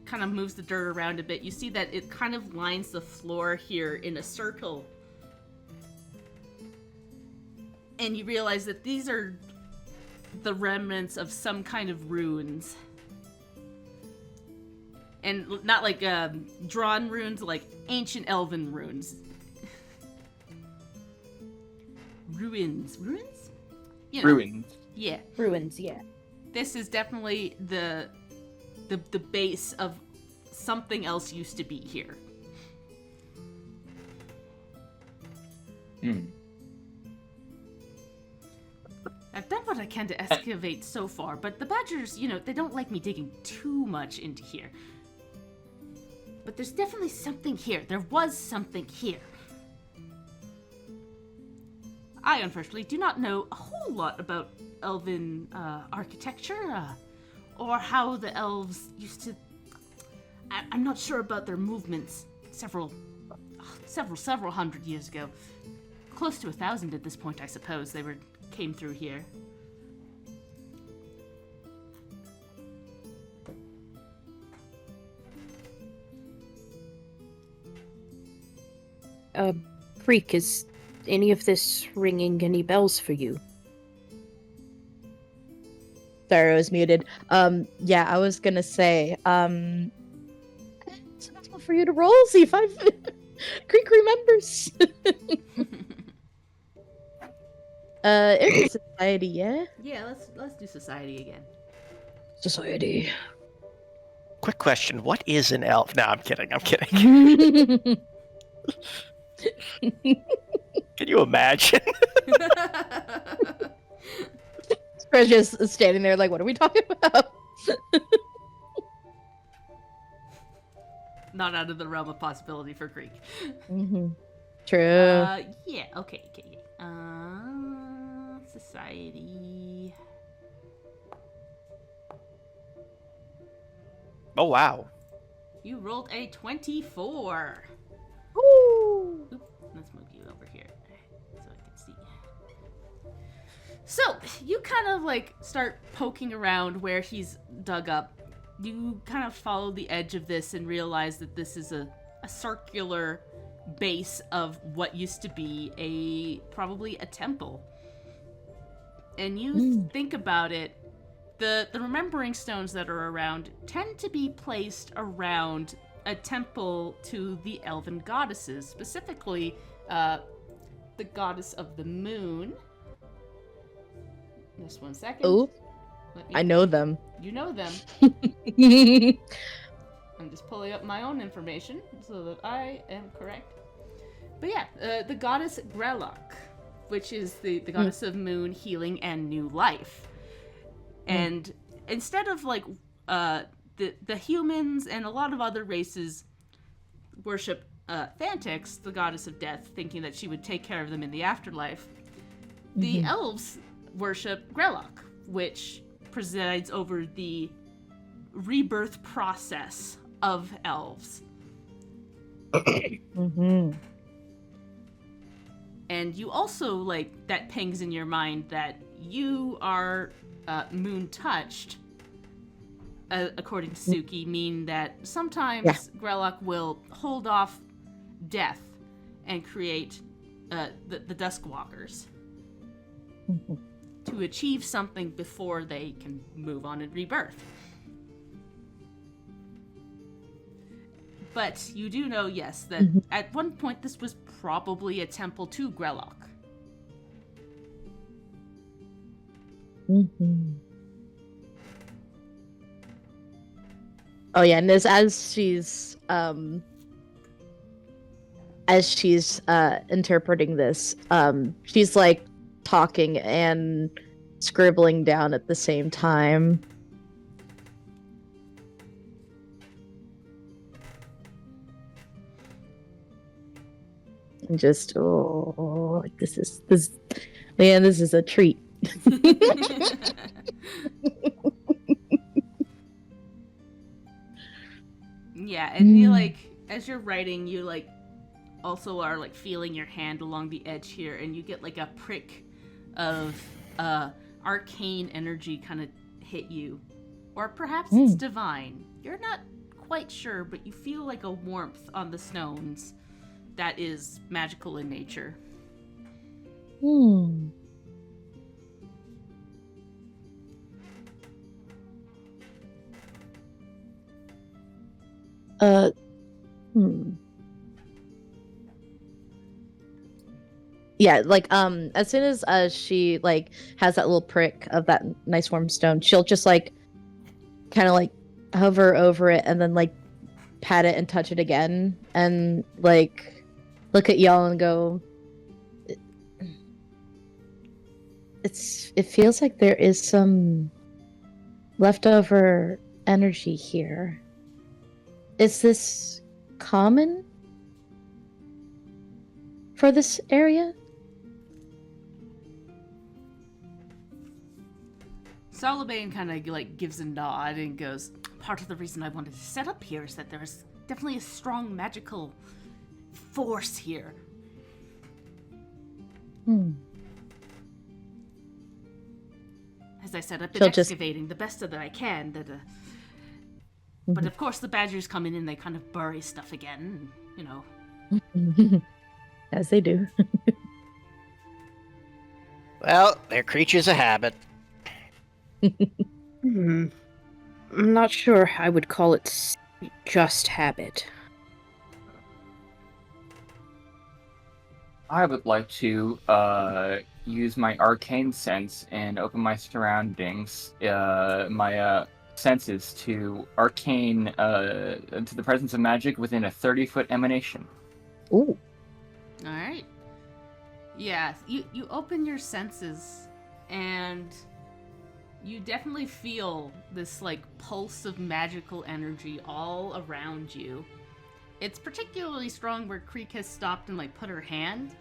kind of moves the dirt around a bit, you see that it kind of lines the floor here in a circle. And you realize that these are the remnants of some kind of runes. And not like drawn runes, like ancient elven runes. Ruins? You know, Ruins. yeah. Ruins, yeah. This is definitely the base of something else used to be here. I've done what I can to excavate so far, but the badgers, they don't like me digging too much into here. But there's definitely something here. There was something here. I, unfortunately, do not know a whole lot about elven architecture, or how the elves used to... I'm not sure about their movements several hundred years ago. Close to 1,000 at this point, I suppose. They came through here. Creek, is any of this ringing any bells for you? Sorry, I was muted. Yeah, I was gonna say, it's about for you to roll, see if I've Creek remembers. It's society, yeah? Yeah, let's do society again. Society. Quick question: what is an elf? No, I'm kidding. Can you imagine? Fred's just standing there like, what are we talking about? Not out of the realm of possibility for Greek. Mm-hmm. True. Yeah, okay. Society. Oh wow. You rolled a 24. Woo! Oop, let's move you over here so I can see. So, you kind of start poking around where he's dug up. You kind of follow the edge of this and realize that this is a circular base of what used to be probably a temple. And you think about it, the remembering stones that are around tend to be placed around a temple to the elven goddesses, specifically the goddess of the moon. Just 1 second. Oh, I know them. You know them. I'm just pulling up my own information so that I am correct. But yeah, the goddess Grelok, which is the goddess of moon, healing, and new life. And instead of the humans and a lot of other races worship Thantix, the goddess of death, thinking that she would take care of them in the afterlife, the elves worship Grelok, which presides over the rebirth process of elves. And you also, that pings in your mind that you are moon touched, according to Suki, mean that sometimes Grelok will hold off death and create the Duskwalkers to achieve something before they can move on and rebirth. But you do know, yes, that at one point this was probably a temple to Grelok. Oh yeah, and as she's interpreting this, she's talking and scribbling down at the same time. And just this is a treat. Yeah, and you as you're writing, you also are feeling your hand along the edge here, and you get a prick of arcane energy kind of hit you, or perhaps it's divine. You're not quite sure, but you feel a warmth on the stones that is magical in nature. Yeah, as soon as she has that little prick of that nice warm stone, she'll just kind of hover over it and then pat it and touch it again and look at y'all and go, it feels like there is some leftover energy here. Is this common for this area? Solobane kind of like gives a nod and goes, part of the reason I wanted to set up here is that there's definitely a strong magical force here. As I said, I've been excavating the best of that I can. But of course the badgers come in and they kind of bury stuff again, you know. As they do. Well, they're creatures of habit. I'm not sure I would call it just habit. I would like to use my arcane sense and open my surroundings, my senses to arcane to the presence of magic within a 30-foot emanation. Ooh. All right. Yeah, you open your senses and you definitely feel this like pulse of magical energy all around you. It's particularly strong where Creek has stopped and like put her hand,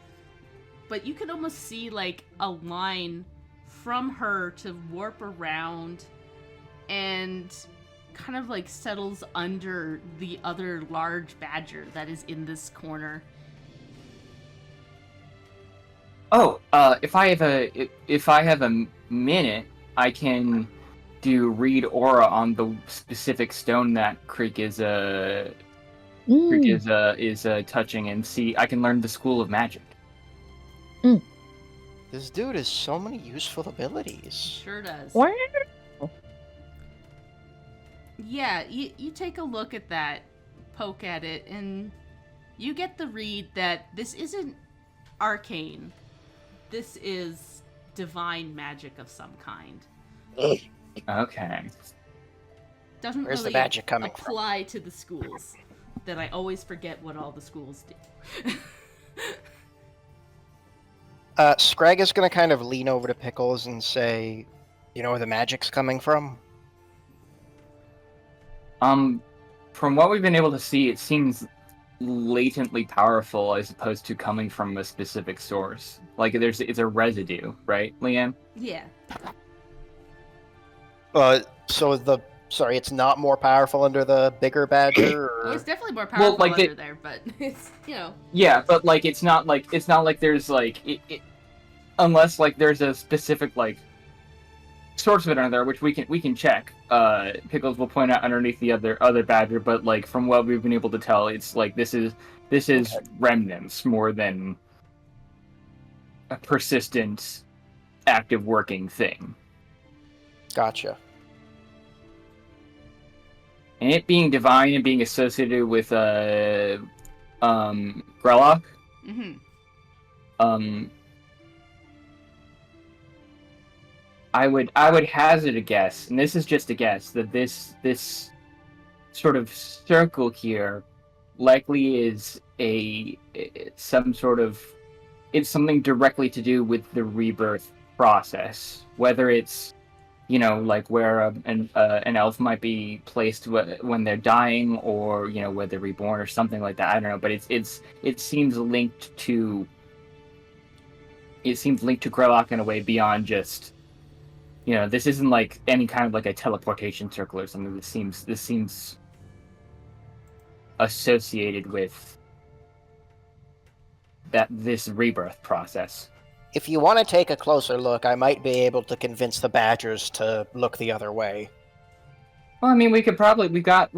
but you can almost see like a line from her to warp around and kind of like settles under the other large badger that is in this corner. Oh, if I have a minute, I can do read aura on the specific stone that Creek is touching and see. I can learn the school of magic. This dude has so many useful abilities. Sure does. Wow. Yeah, you take a look at that, poke at it, and you get the read that this isn't arcane. This is divine magic of some kind. Okay. Doesn't Where's really the magic coming from? apply to the schools. That I always forget what all the schools do. Scrag is going to kind of lean over to Pickles and say, you know where the magic's coming from? From what we've been able to see, it seems latently powerful as opposed to coming from a specific source. Like it's a residue, right, Leanne? Yeah. Sorry, it's not more powerful under the bigger badger? Well, Or... it's definitely more powerful like under there, but it's, you know. Yeah, but like it's not like there's like it unless like there's a specific like source of it under there, which we can check. Pickles will point out underneath the other badger, but like from what we've been able to tell, it's like this is okay. Remnants more than a persistent, active working thing. Gotcha. And it being divine and being associated with Grellock, Mm-hmm. I would hazard a guess, and this is just a guess, that this sort of circle here likely is some sort of, it's something directly to do with the rebirth process, whether it's, you know, like where an elf might be placed when they're dying, or you know, where they're reborn or something like that. I don't know, but it seems linked to Grellock in a way beyond just, you know, this isn't like any kind of like a teleportation circle or something. This seems associated with this rebirth process. If you want to take a closer look, I might be able to convince the badgers to look the other way. Well, I mean, we could probably we've got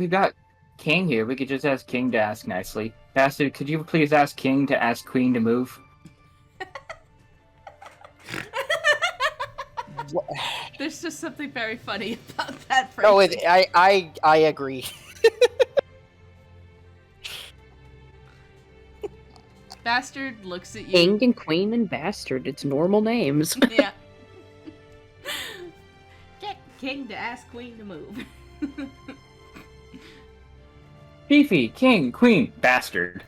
King here. We could just ask King to ask nicely. Bastard, could you please ask King to ask Queen to move? There's just something very funny about that phrase. No, I agree. Bastard looks at you. King and Queen and Bastard, it's normal names. Yeah. Get King to ask Queen to move. Fifi, King, Queen, Bastard.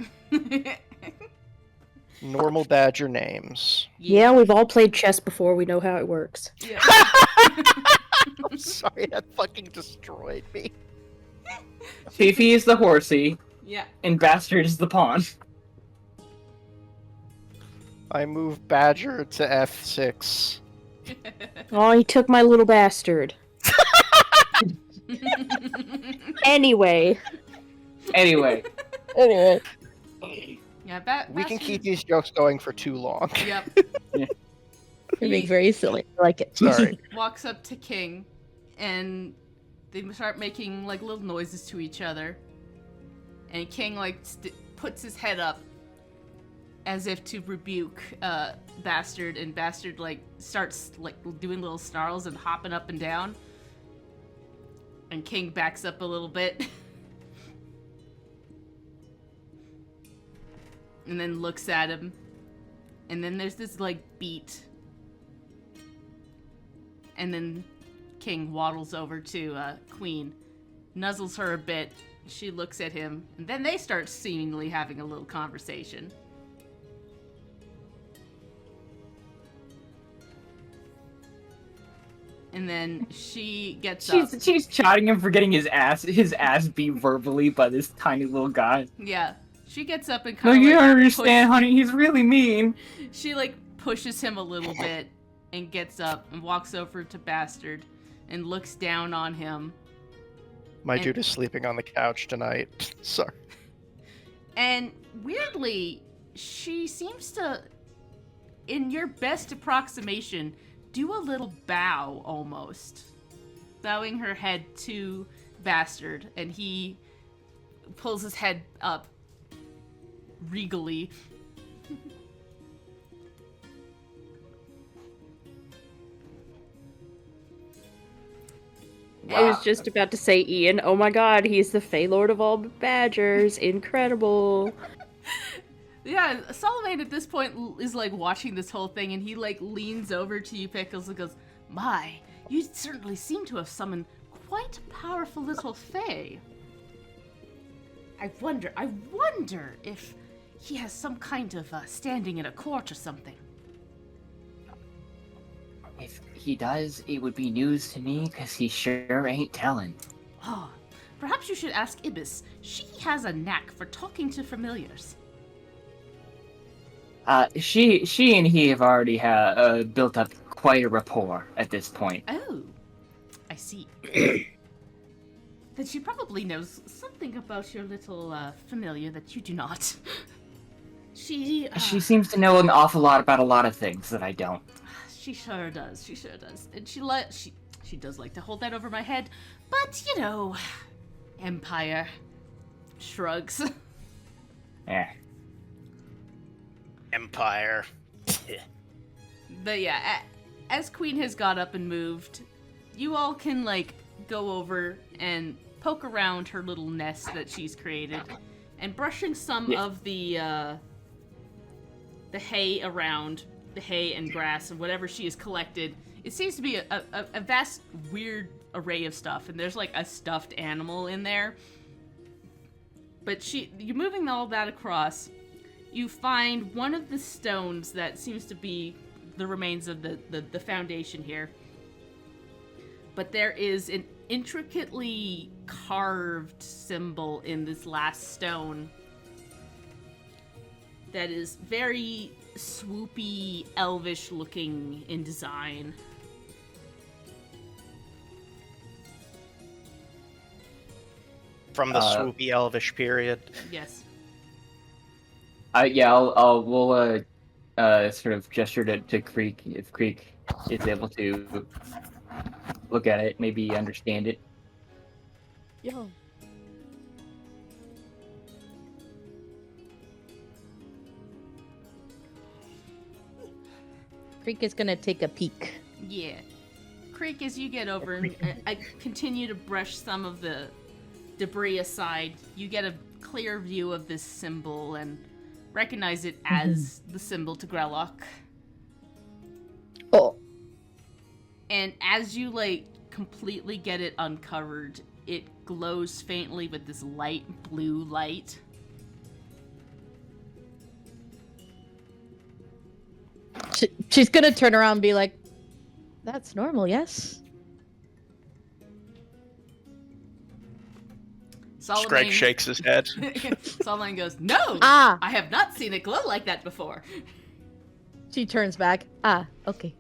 Normal badger names. Yeah, we've all played chess before. We know how it works. Yeah. I'm sorry, that fucking destroyed me. Fifi is the horsey, Yeah. and Bastard is the pawn. I move badger to F6. Oh, he took my little bastard. Anyway. Anyway. Yeah, We can keep these jokes going for too long. Yep. You're being very silly. I like it. Sorry. Walks up to King, and they start making like little noises to each other. And King like puts his head up as if to rebuke Bastard, and Bastard like starts like doing little snarls and hopping up and down. And King backs up a little bit. And then looks at him. And then there's this like beat. And then King waddles over to Queen, nuzzles her a bit. She looks at him, and then they start seemingly having a little conversation. And then she gets up. She's chiding him for getting his ass beat verbally by this tiny little guy. Yeah. She gets up and No, kind of you don't understand, honey. He's really mean. She like pushes him a little bit and gets up and walks over to Bastard and looks down on him. My dude is sleeping on the couch tonight. Sorry. And weirdly, she seems to, in your best approximation, do a little bow almost. Bowing her head to Bastard, and he pulls his head up regally. I was just about to say, Ian, oh my god, he's the Fey Lord of all badgers. Incredible. Yeah, Solomon at this point is like watching this whole thing, and he like leans over to you, Pickles, and goes, "My, you certainly seem to have summoned quite a powerful little Fey. I wonder if he has some kind of standing in a court or something." If he does, it would be news to me, because he sure ain't telling. Oh, perhaps you should ask Ibis. She has a knack for talking to familiars. She and he have already built up quite a rapport at this point. Oh, I see. Then she probably knows something about your little familiar that you do not. She seems to know an awful lot about a lot of things that I don't. She sure does. She sure does. And she does like to hold that over my head, but you know, Empire shrugs. Yeah. Empire. But yeah, as Queen has got up and moved, you all can like go over and poke around her little nest that she's created, and brushing some of the hay around, the hay and grass and whatever she has collected. It seems to be a vast, weird array of stuff, and there's like a stuffed animal in there. But you're moving all that across. You find one of the stones that seems to be the remains of the foundation here. But there is an intricately carved symbol in this last stone that is very swoopy, elvish looking in design. From the swoopy elvish period. Yes. We'll sort of gesture to Creek, if Creek is able to look at it, maybe understand it. Yo. Creek is gonna take a peek. Yeah. Creek, as you get over and I continue to brush some of the debris aside, you get a clear view of this symbol and recognize it as the symbol to Grellock. Oh. And as you like completely get it uncovered, it glows faintly with this light blue light. She's gonna turn around and be like, "That's normal, yes." Greg shakes his head. Solomon goes, "No, Ah. I have not seen it glow like that before." She turns back. Ah, okay.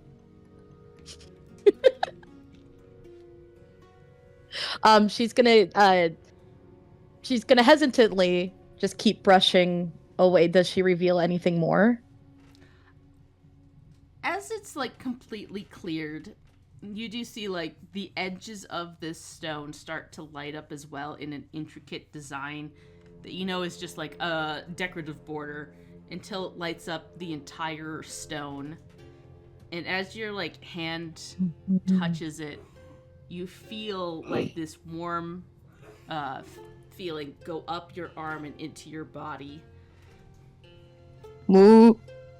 She's gonna hesitantly just keep brushing away. Does she reveal anything more? As it's like completely cleared, you do see like the edges of this stone start to light up as well in an intricate design that you know is just like a decorative border until it lights up the entire stone. And as your like hand touches it, you feel like this warm feeling go up your arm and into your body. Moo.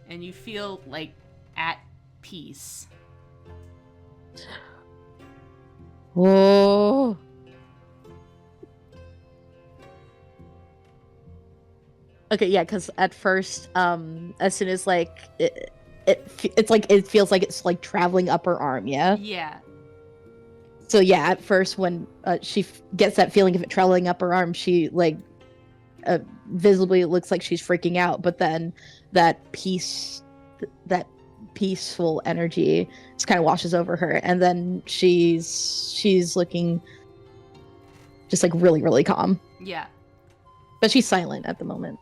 And you feel like at peace. Whoa. Okay, yeah, because at first, as soon as like it's like it feels like it's like traveling up her arm, yeah. Yeah. So yeah, at first when she gets that feeling of it traveling up her arm, she like visibly looks like she's freaking out. But then that peaceful energy just kind of washes over her, and then she's looking just like really, really calm. Yeah. But she's silent at the moment.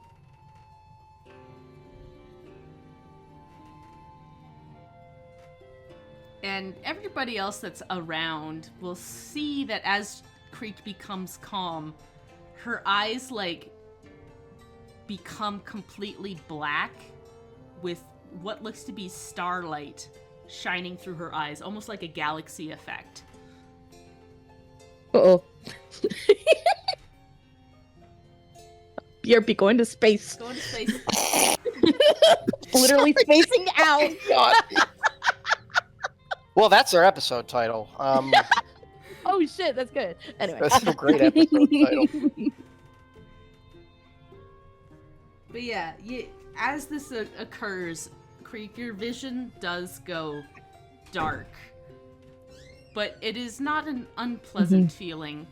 And everybody else that's around will see that as Creek becomes calm, her eyes like become completely black with what looks to be starlight shining through her eyes, almost like a galaxy effect. Uh-oh. BRB going to space. Going to space. Literally spacing out. God. Well, that's our episode title. Oh shit, that's good. Anyway. That's a great episode title. But yeah, as this occurs, Creek, your vision does go dark. But it is not an unpleasant feeling.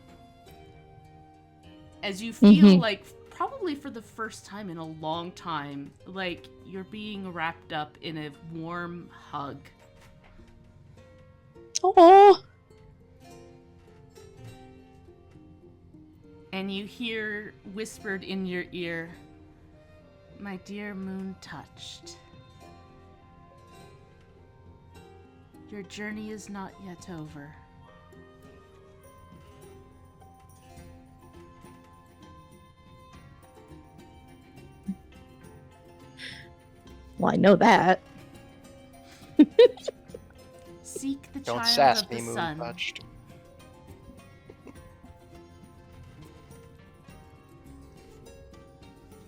As you feel like, probably for the first time in a long time, like you're being wrapped up in a warm hug. Oh. And you hear whispered in your ear, "My dear moon touched. Your journey is not yet over." Well, I know that. Seek the Don't child sass of the me, moon sun. touched.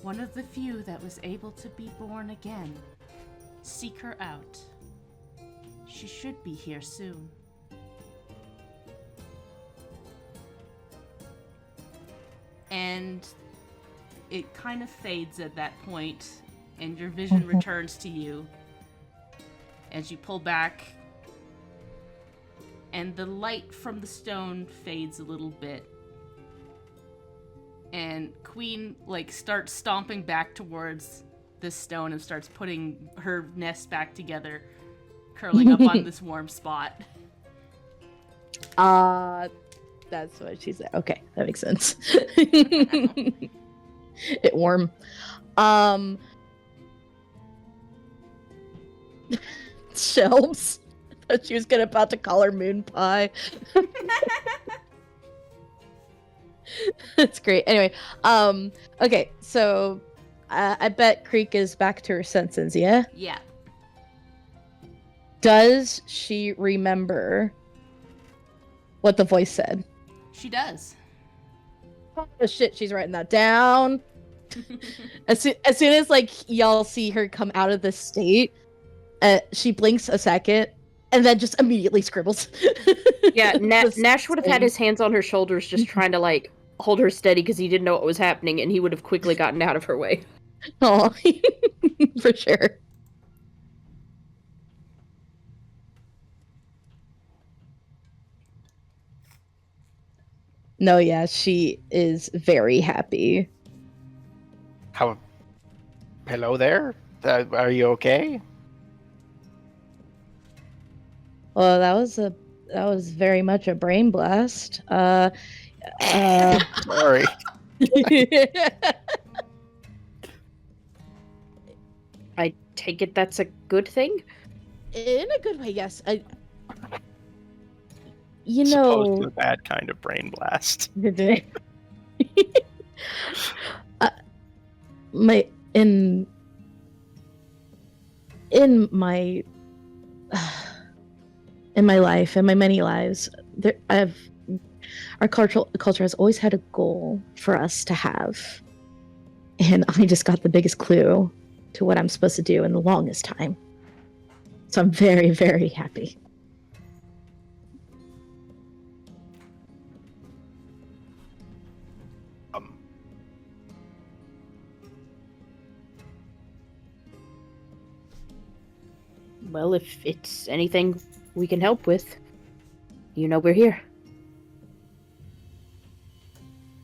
One of the few that was able to be born again. Seek her out. She should be here soon. And it kind of fades at that point, and your vision returns to you as you pull back, and the light from the stone fades a little bit. And Queen, like, starts stomping back towards this stone and starts putting her nest back together, curling up on this warm spot. That's what she said. Okay, that makes sense. It warm. Shelves. I thought she was about to call her moon pie. That's great. Anyway, okay, so I bet Creek is back to her senses, yeah? Yeah. Does she remember what the voice said? She does. Oh shit, she's writing that down. As soon as like y'all see her come out of this state, she blinks a second and then just immediately scribbles. Yeah, Nash would have had his hands on her shoulders just trying to like hold her steady because he didn't know what was happening, and he would have quickly gotten out of her way. Oh, for sure. No, yeah, she is very happy. How? Hello there. Are you okay? Well, that was very much a brain blast. Sorry. I take it that's a good thing? In a good way, yes. Supposed to a bad kind of brain blast. my in my in my life, in my many lives, our culture has always had a goal for us to have, and I just got the biggest clue to what I'm supposed to do in the longest time. So I'm very, very happy. Well, if it's anything we can help with, you know we're here.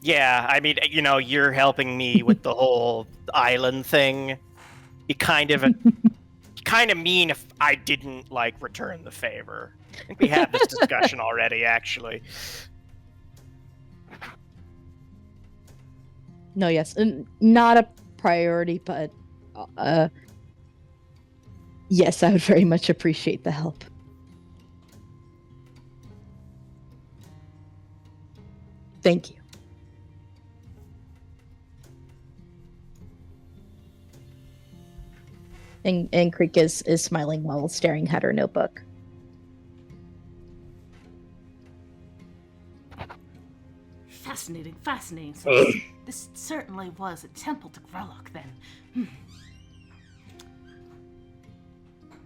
Yeah, I mean, you're helping me with the whole island thing. You kind of mean if I didn't return the favor. I think we had this discussion already, actually. No, yes, not a priority, but yes, I would very much appreciate the help. Thank you. And Creek is smiling while staring at her notebook. Fascinating, fascinating. So this certainly was a temple to Grelok, then.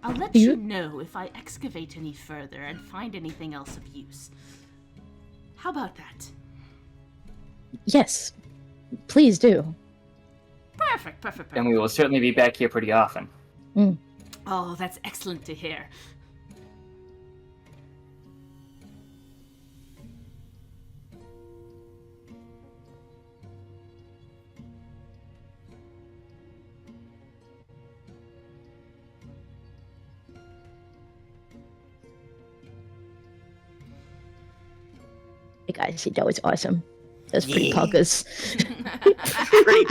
I'll let you know if I excavate any further and find anything else of use. How about that? Yes, please do. Perfect. And we will certainly be back here pretty often. Oh, that's excellent to hear. Hey guys, that was awesome. That's pretty poggers. Pretty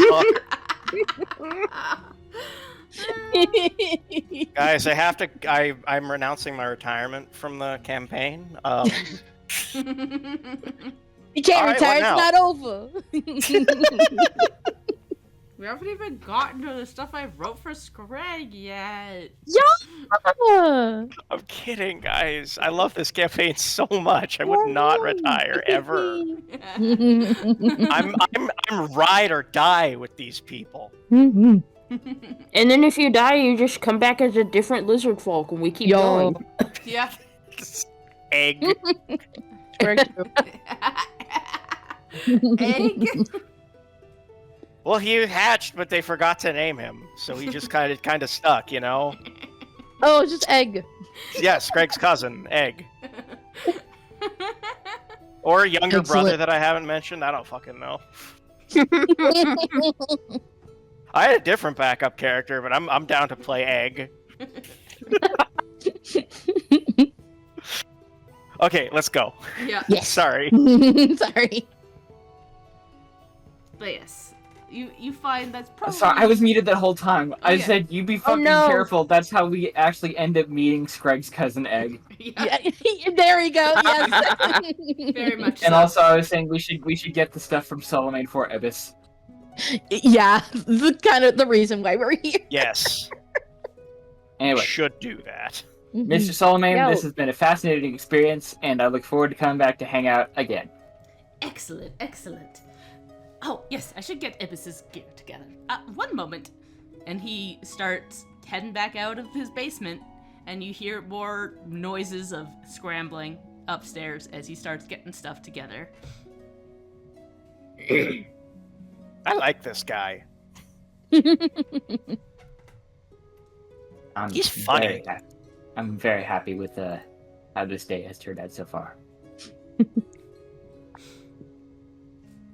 Guys, I'm renouncing my retirement from the campaign. You can't All right, retire, what it's not over. We haven't even gotten to the stuff I wrote for Scrag yet. Yeah! I'm kidding, guys. I love this campaign so much. I would not retire ever. I'm ride or die with these people. Mm-hmm. And then if you die, you just come back as a different lizard folk and we keep going. Yeah. Egg. Egg? Well, he hatched, but they forgot to name him, so he just kind of stuck, you know. Oh, just egg. Yes, Greg's cousin, Egg, or a younger Excellent. brother that I haven't mentioned. I don't fucking know. I had a different backup character, but I'm down to play Egg. Okay, let's go. Yeah. Yes. Sorry. Sorry. But yes. You find that's probably... Sorry, I was muted that whole time. I Okay. said, you be fucking no. careful. That's how we actually end up meeting Screg's cousin Egg. Yeah. Yeah, there we go. Yes. Very much And so. also, I was saying we should get the stuff from Solomon for Ibis. Yeah, the reason why we're here. Yes. Anyway, Should do that. Mr. Solomon, Yo. this has been a fascinating experience, and I look forward to coming back to hang out again. Excellent. Oh, yes, I should get Ibis's gear together. One moment. And he starts heading back out of his basement, and you hear more noises of scrambling upstairs as he starts getting stuff together. I like this guy. He's funny. I'm very happy with how this day has turned out so far.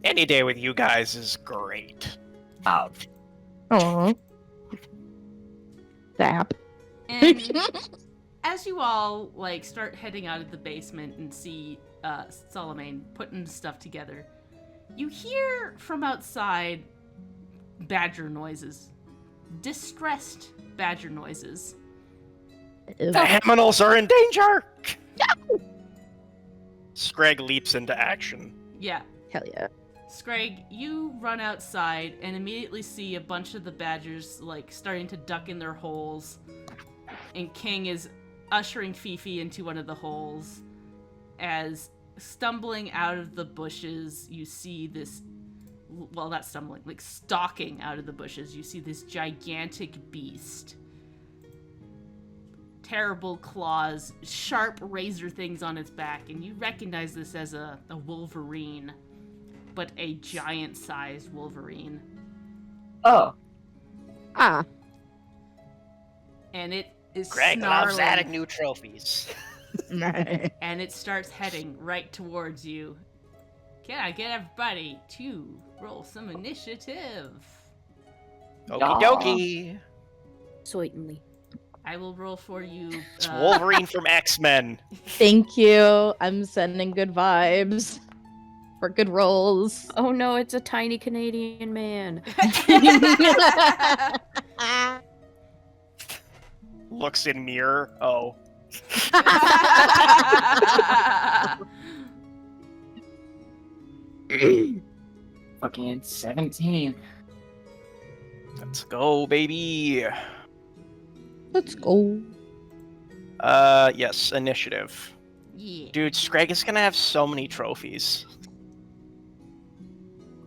Any day with you guys is great. Oh, Aww. Zap. And as you all like start heading out of the basement and see Solomon putting stuff together, you hear from outside badger noises. Distressed badger noises. Ew. The Aminals are in danger! Scrag leaps into action. Yeah. Hell yeah. Scrag, you run outside and immediately see a bunch of the badgers like starting to duck in their holes. And King is ushering Fifi into one of the holes. As stumbling out of the bushes, you see this, well, not stumbling, like stalking out of the bushes, you see this gigantic beast. Terrible claws, sharp razor things on its back, and you recognize this as a wolverine, but a giant-sized wolverine. oh, Ah. And it is Greg snarling, loves adding new trophies. and it starts heading right towards you. Can I get everybody to roll some initiative? Okie dokie. Certainly. I will roll for you. It's Wolverine from X-Men. Thank you. I'm sending good vibes for good rolls. Oh no, it's a tiny Canadian man. Looks in mirror. Oh. fucking 17. Let's go, baby. Let's go. Yes, initiative. Yeah. Dude, Scrag is gonna have so many trophies.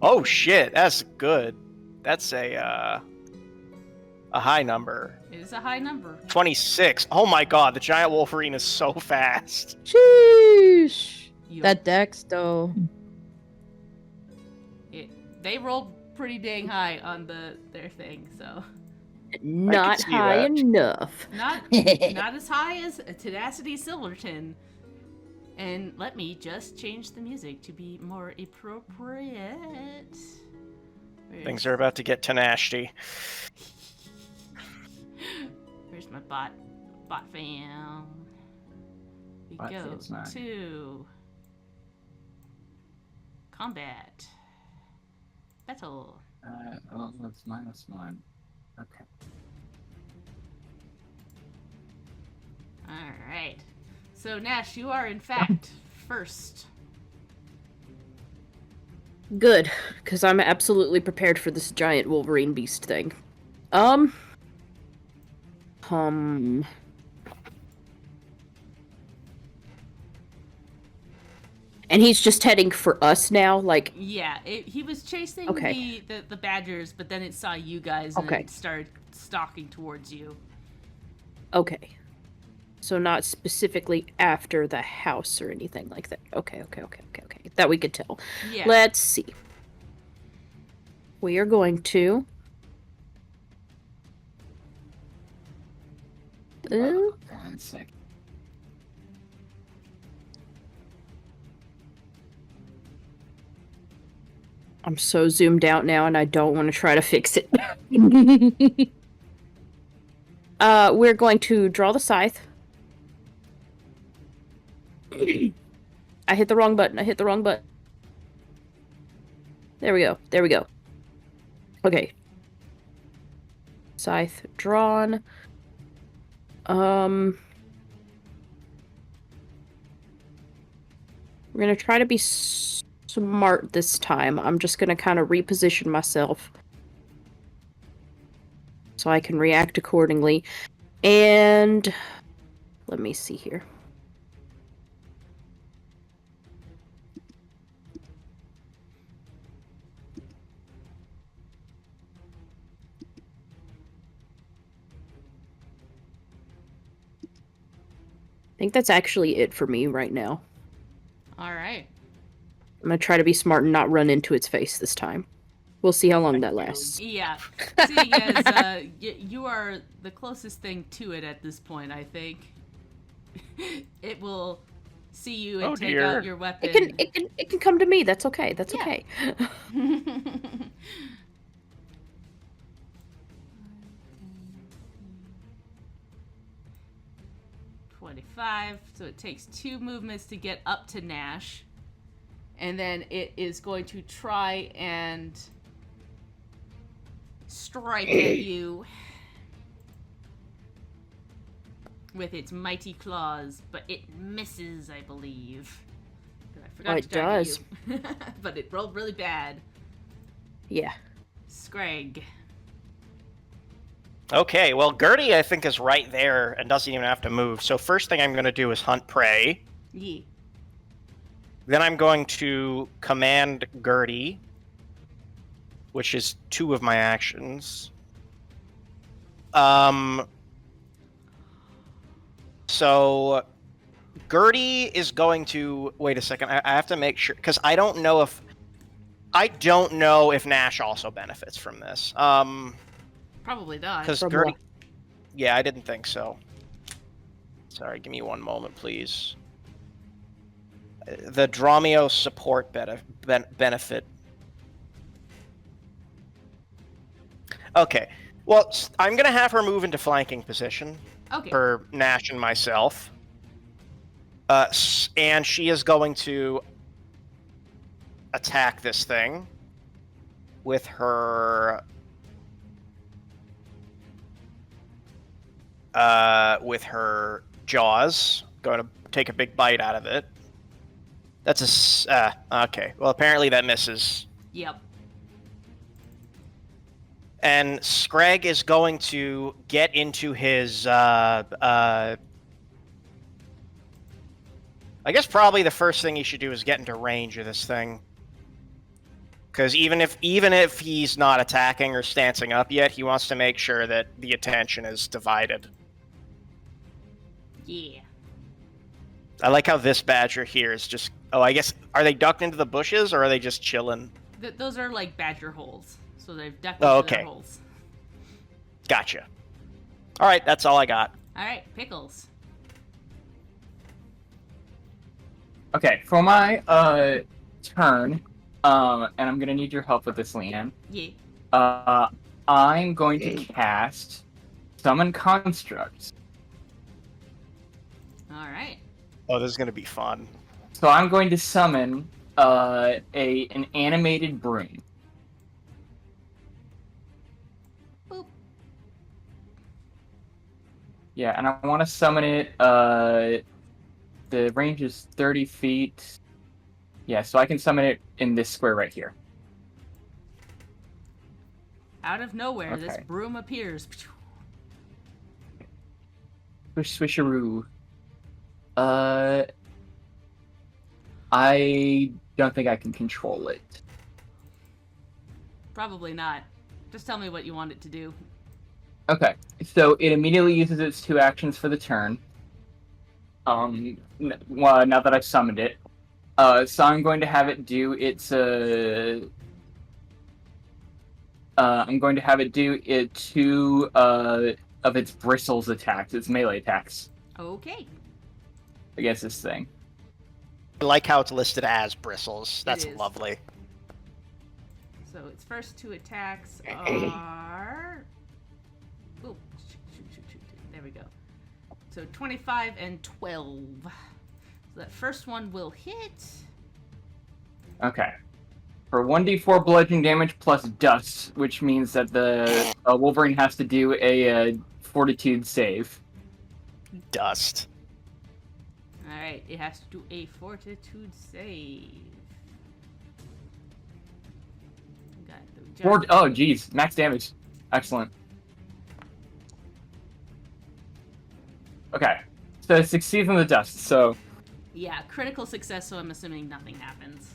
Oh shit, that's good. That's a high number. It is a high number. 26. Oh my god, the giant Wolverine is so fast. Sheesh. You- That dex, though. they rolled pretty dang high on their thing, so Not see high that. enough. not as high as Tenacity Silverton. And let me just change the music to be more appropriate. Things are about to get tenacity. Where's my bot fam? We Bot go fam's not. to combat. Battle. Oh, that's -1. Okay. Alright. So Nash, you are in fact first. Good, because I'm absolutely prepared for this giant Wolverine beast thing. And he's just heading for us now, like, Yeah, he was chasing Okay. the badgers, but then it saw you guys and Okay. it started stalking towards you. okay. So not specifically after the house or anything like that. Okay. That we could tell. Yeah. Let's see. We are going to... One sec. I'm so zoomed out now and I don't want to try to fix it. We're going to draw the scythe. I hit the wrong button. There we go. Okay. Scythe drawn. We're gonna try to be smart this time. I'm just gonna kind of reposition myself so I can react accordingly. And let me see here. I think that's actually it for me right now. Alright. I'm gonna try to be smart and not run into its face this time. We'll see how long that lasts. Yeah. Seeing as you are the closest thing to it at this point, I think it will see you and Oh, take dear. out your weapon. It can come to me. That's okay. That's Yeah. okay. 25, so it takes 2 movements to get up to Nash. And then it is going to try and strike at you with its mighty claws, but it misses, I believe. 'Cause I forgot Oh, to it target does. you. But it rolled really bad. Yeah. Scrag. Okay, well, Gertie, I think, is right there and doesn't even have to move. So first thing I'm going to do is hunt prey. Yeah. Then I'm going to command Gertie, which is 2 of my actions. So Gertie is going to wait a second. I have to make sure because I don't know if Nash also benefits from this. Probably not. Because From Gertie, what? yeah, I didn't think so. Sorry, give me one moment, please. The Dromio support benefit. Okay, well, I'm gonna have her move into flanking position Okay. for Nash and myself. And she is going to attack this thing with her jaws. Going to take a big bite out of it. That's okay. Well, apparently that misses. Yep. And Scrag is going to get into his I guess probably the first thing he should do is get into range of this thing. Because even if he's not attacking or stancing up yet, he wants to make sure that the attention is divided. Yeah. I like how this badger here is just... Oh, I guess... Are they ducked into the bushes, or are they just chilling? Those are like badger holes. So they've ducked Oh, into their okay. holes. Gotcha. Alright, that's all I got. Alright, Pickles. Okay, for my turn, and I'm gonna need your help with this, Leanne. Yeah. I'm going to cast Summon Construct. Alright. Oh, this is going to be fun. So I'm going to summon an animated broom. Boop. Yeah, and I want to summon it. The range is 30 feet. Yeah, so I can summon it in this square right here. Out of nowhere, this Okay. broom appears. Swish swisharoo. I don't think I can control it. Probably not. Just tell me what you want it to do. Okay, so it immediately uses its 2 actions for the turn. Well, now that I've summoned it. So I'm going to have it do its, I'm going to have it do 2, of its bristles attacks, its melee attacks, Okay. against this thing. I like how it's listed as bristles. That's is. lovely. So its first 2 attacks are... Ooh, shoot. There we go. So 25 and 12. So that first one will hit. Okay. For 1d4 bludgeoning damage plus dust, which means that the Wolverine has to do a fortitude save. Dust. Alright, it has to do a fortitude save. Got the Oh, geez. Max damage. Excellent. Okay. So it succeeds in the dust, so... Yeah, critical success, so I'm assuming nothing happens.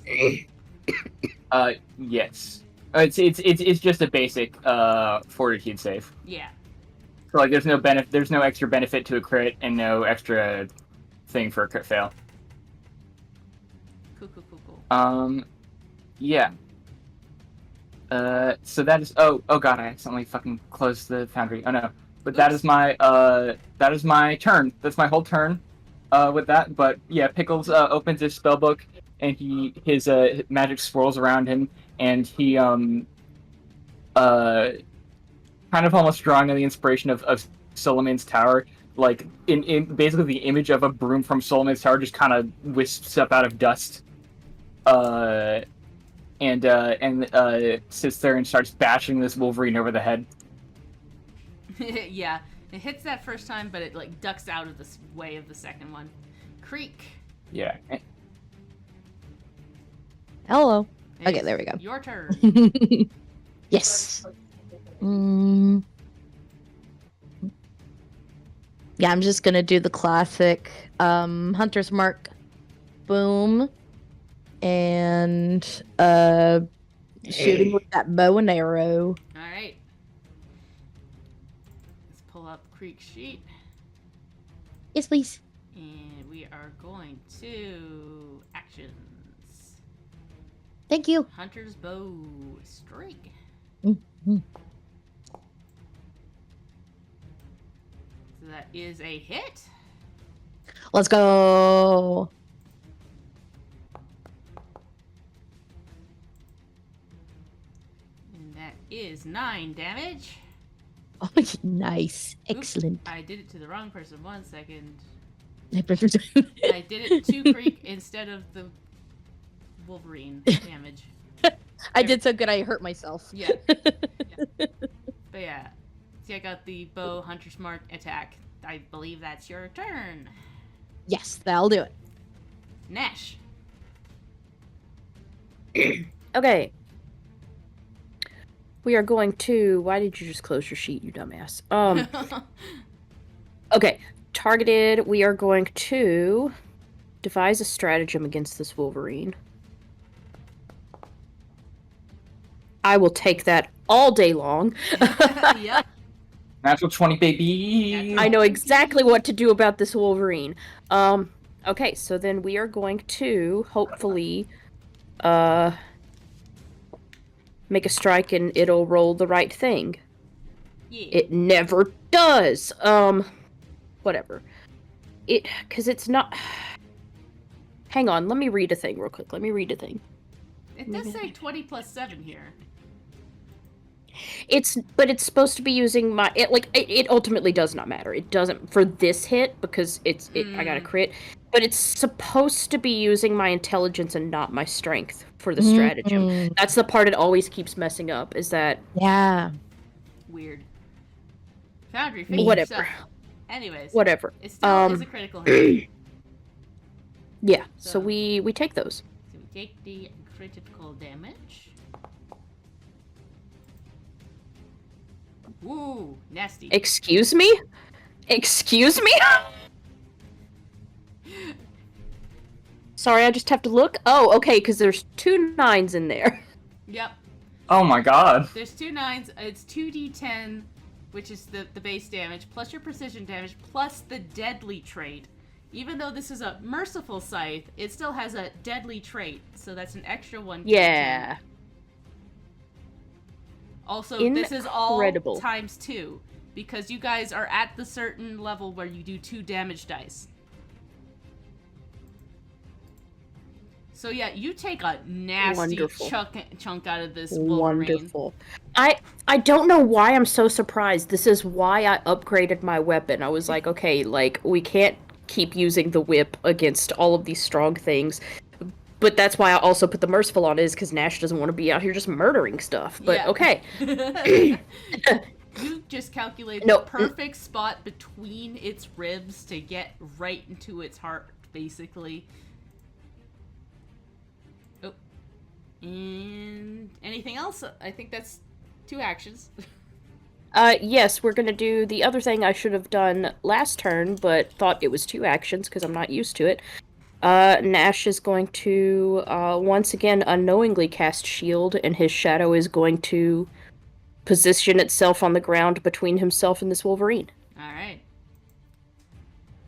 Yes. It's just a basic fortitude save. Yeah. So like there's no extra benefit to a crit and no extra thing for a crit fail. Cool. Yeah. So that is oh god, I accidentally fucking closed the foundry. Oh no. But that is my turn. That's my whole turn. with that. But yeah, Pickles opens his spell book, and his magic swirls around him, and he kind of almost drawing on the inspiration of Solomon's Tower. Like in basically the image of a broom from Solomon's Tower just kind of wisps up out of dust, and sits there and starts bashing this Wolverine over the head. Yeah, it hits that first time, but it like ducks out of the way of the second one. Creek. Yeah. Hello. Okay, It's there we go. Your turn. Yes. Yeah, I'm just gonna do the classic Hunter's Mark. Boom. And shooting with that bow and arrow. All right. Let's pull up Creek's sheet, Yes, please. and we are going to actions. Thank you. Hunter's bow strike. Mhm. So that is a hit. Let's go. And that is 9 damage. Oh, nice. Excellent. Oops, I did it to the wrong person. 1 second. I I did it to Creek instead of the Wolverine damage. did so good I hurt myself. Yeah. But yeah. See, I got the bow Hunter's Mark attack. I believe that's your turn. Yes, that'll do it. Nash. Okay. We are going to. Why did you just close your sheet, you dumbass? Okay. Targeted. We are going to devise a stratagem against this Wolverine. I will take that all day long. Yep. Natural 20, baby. I know exactly what to do about this Wolverine. Okay, so then we are going to hopefully make a strike and it'll roll the right thing. Yeah. It never does. Whatever. Cause it's not. Hang on, let me read a thing real quick. It does say 20 plus 7 here. But it's supposed to be using my it ultimately does not matter. It doesn't for this hit because I got a crit, but it's supposed to be using my intelligence and not my strength for the stratagem. That's the part it always keeps messing up. Is that Yeah. Weird. Foundry, fix whatever. yourself. Anyways. Whatever. It still is a critical hit. Yeah. So So- we take those. So we take the critical damage. Woo, nasty. Excuse me? Excuse me? Sorry, I just have to look. Oh, okay, because there's 2 9s in there. Yep. Oh my god. There's 2 9s. It's 2d10, which is the base damage, plus your precision damage, plus the deadly trait. Even though this is a merciful scythe, it still has a deadly trait, so that's an extra 1d10. Yeah. Also, this is all Incredible. times 2, because you guys are at the certain level where you do 2 damage dice. So yeah, you take a nasty Wonderful. chunk out of this Wolverine. Wonderful. I don't know why I'm so surprised. This is why I upgraded my weapon. I was like, okay, like, we can't keep using the whip against all of these strong things. But that's why I also put the merciful on, is because Nash doesn't want to be out here just murdering stuff. But Yeah. okay. You just calculated No. the perfect spot between its ribs to get right into its heart, basically. Oh. And anything else? I think that's 2 actions. Yes, we're gonna do the other thing I should have done last turn, but thought it was 2 actions because I'm not used to it. Nash is going to, once again, unknowingly cast Shield, and his shadow is going to position itself on the ground between himself and this Wolverine. Alright.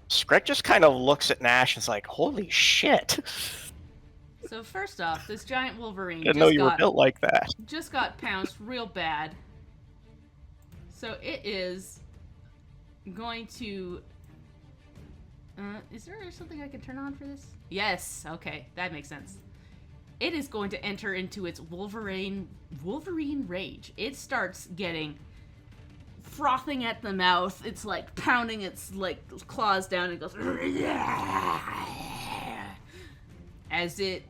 Skrek just kind of looks at Nash and is like, holy shit. So first off, this giant Wolverine Didn't know you were built like that. just got pounced real bad. So it is going to Is there something I can turn on for this? Yes. Okay, that makes sense. It is going to enter into its Wolverine rage. It starts getting frothing at the mouth. It's like pounding its like claws down and goes as it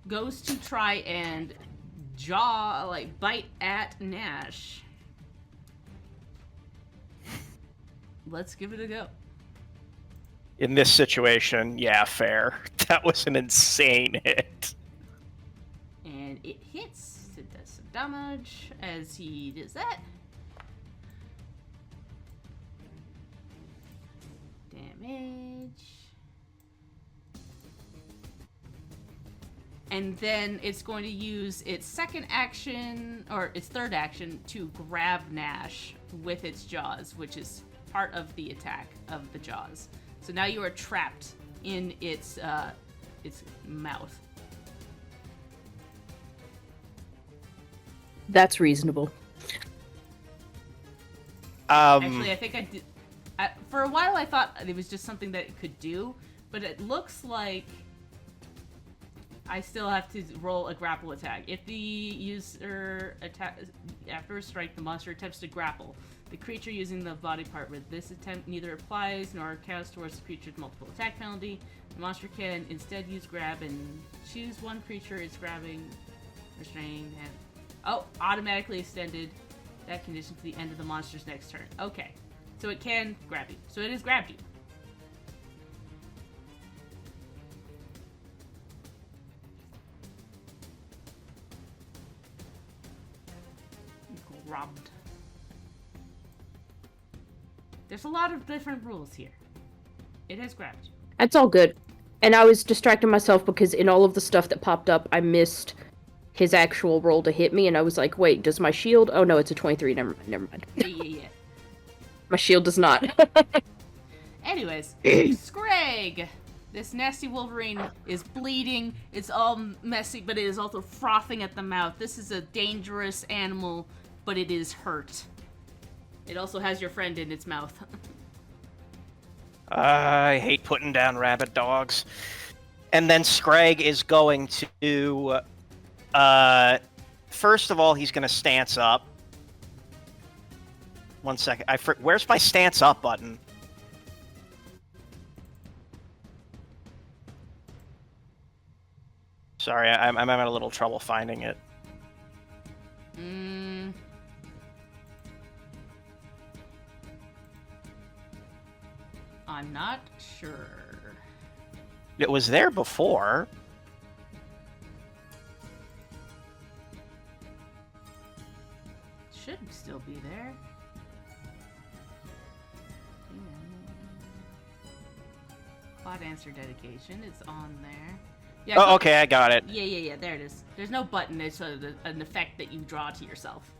goes to try and bite at Nash. Let's give it a go. In this situation, yeah, fair. That was an insane hit. And it hits. It does some damage as he does that. Damage. And then it's going to use its second action, or its third action, to grab Nash with its jaws, which is part of the attack of the jaws. So now you are trapped in its mouth. That's reasonable. Actually, I think I did. For a while, I thought it was just something that it could do, but it looks like I still have to roll a grapple attack. If the user after a strike, the monster attempts to grapple. The creature using the body part with this attempt neither applies nor counts towards the creature's multiple attack penalty. The monster can instead use grab and choose one creature it's grabbing, restraining, and automatically extended that condition to the end of the monster's next turn. Okay, so it can grab you. So it has grabbed you. Grabbed. There's a lot of different rules here. It has grabbed you. That's all good. And I was distracting myself because in all of the stuff that popped up, I missed his actual roll to hit me, and I was like, wait, does my shield? Oh no, it's a 23. Never mind. Yeah. My shield does not. Anyways, Scrag! This nasty Wolverine is bleeding. It's all messy, but it is also frothing at the mouth. This is a dangerous animal, but it is hurt. It also has your friend in its mouth. I hate putting down rabid dogs. And then Scrag is going to... first of all, he's going to stance up. 1 second. Where's my stance up button? Sorry, I'm having a little trouble finding it. I'm not sure. It was there before. Should still be there. Quad answer dedication. It's on there. Yeah, Oh, okay, I got it. Yeah. There it is. There's no button. It's sort of an effect that you draw to yourself.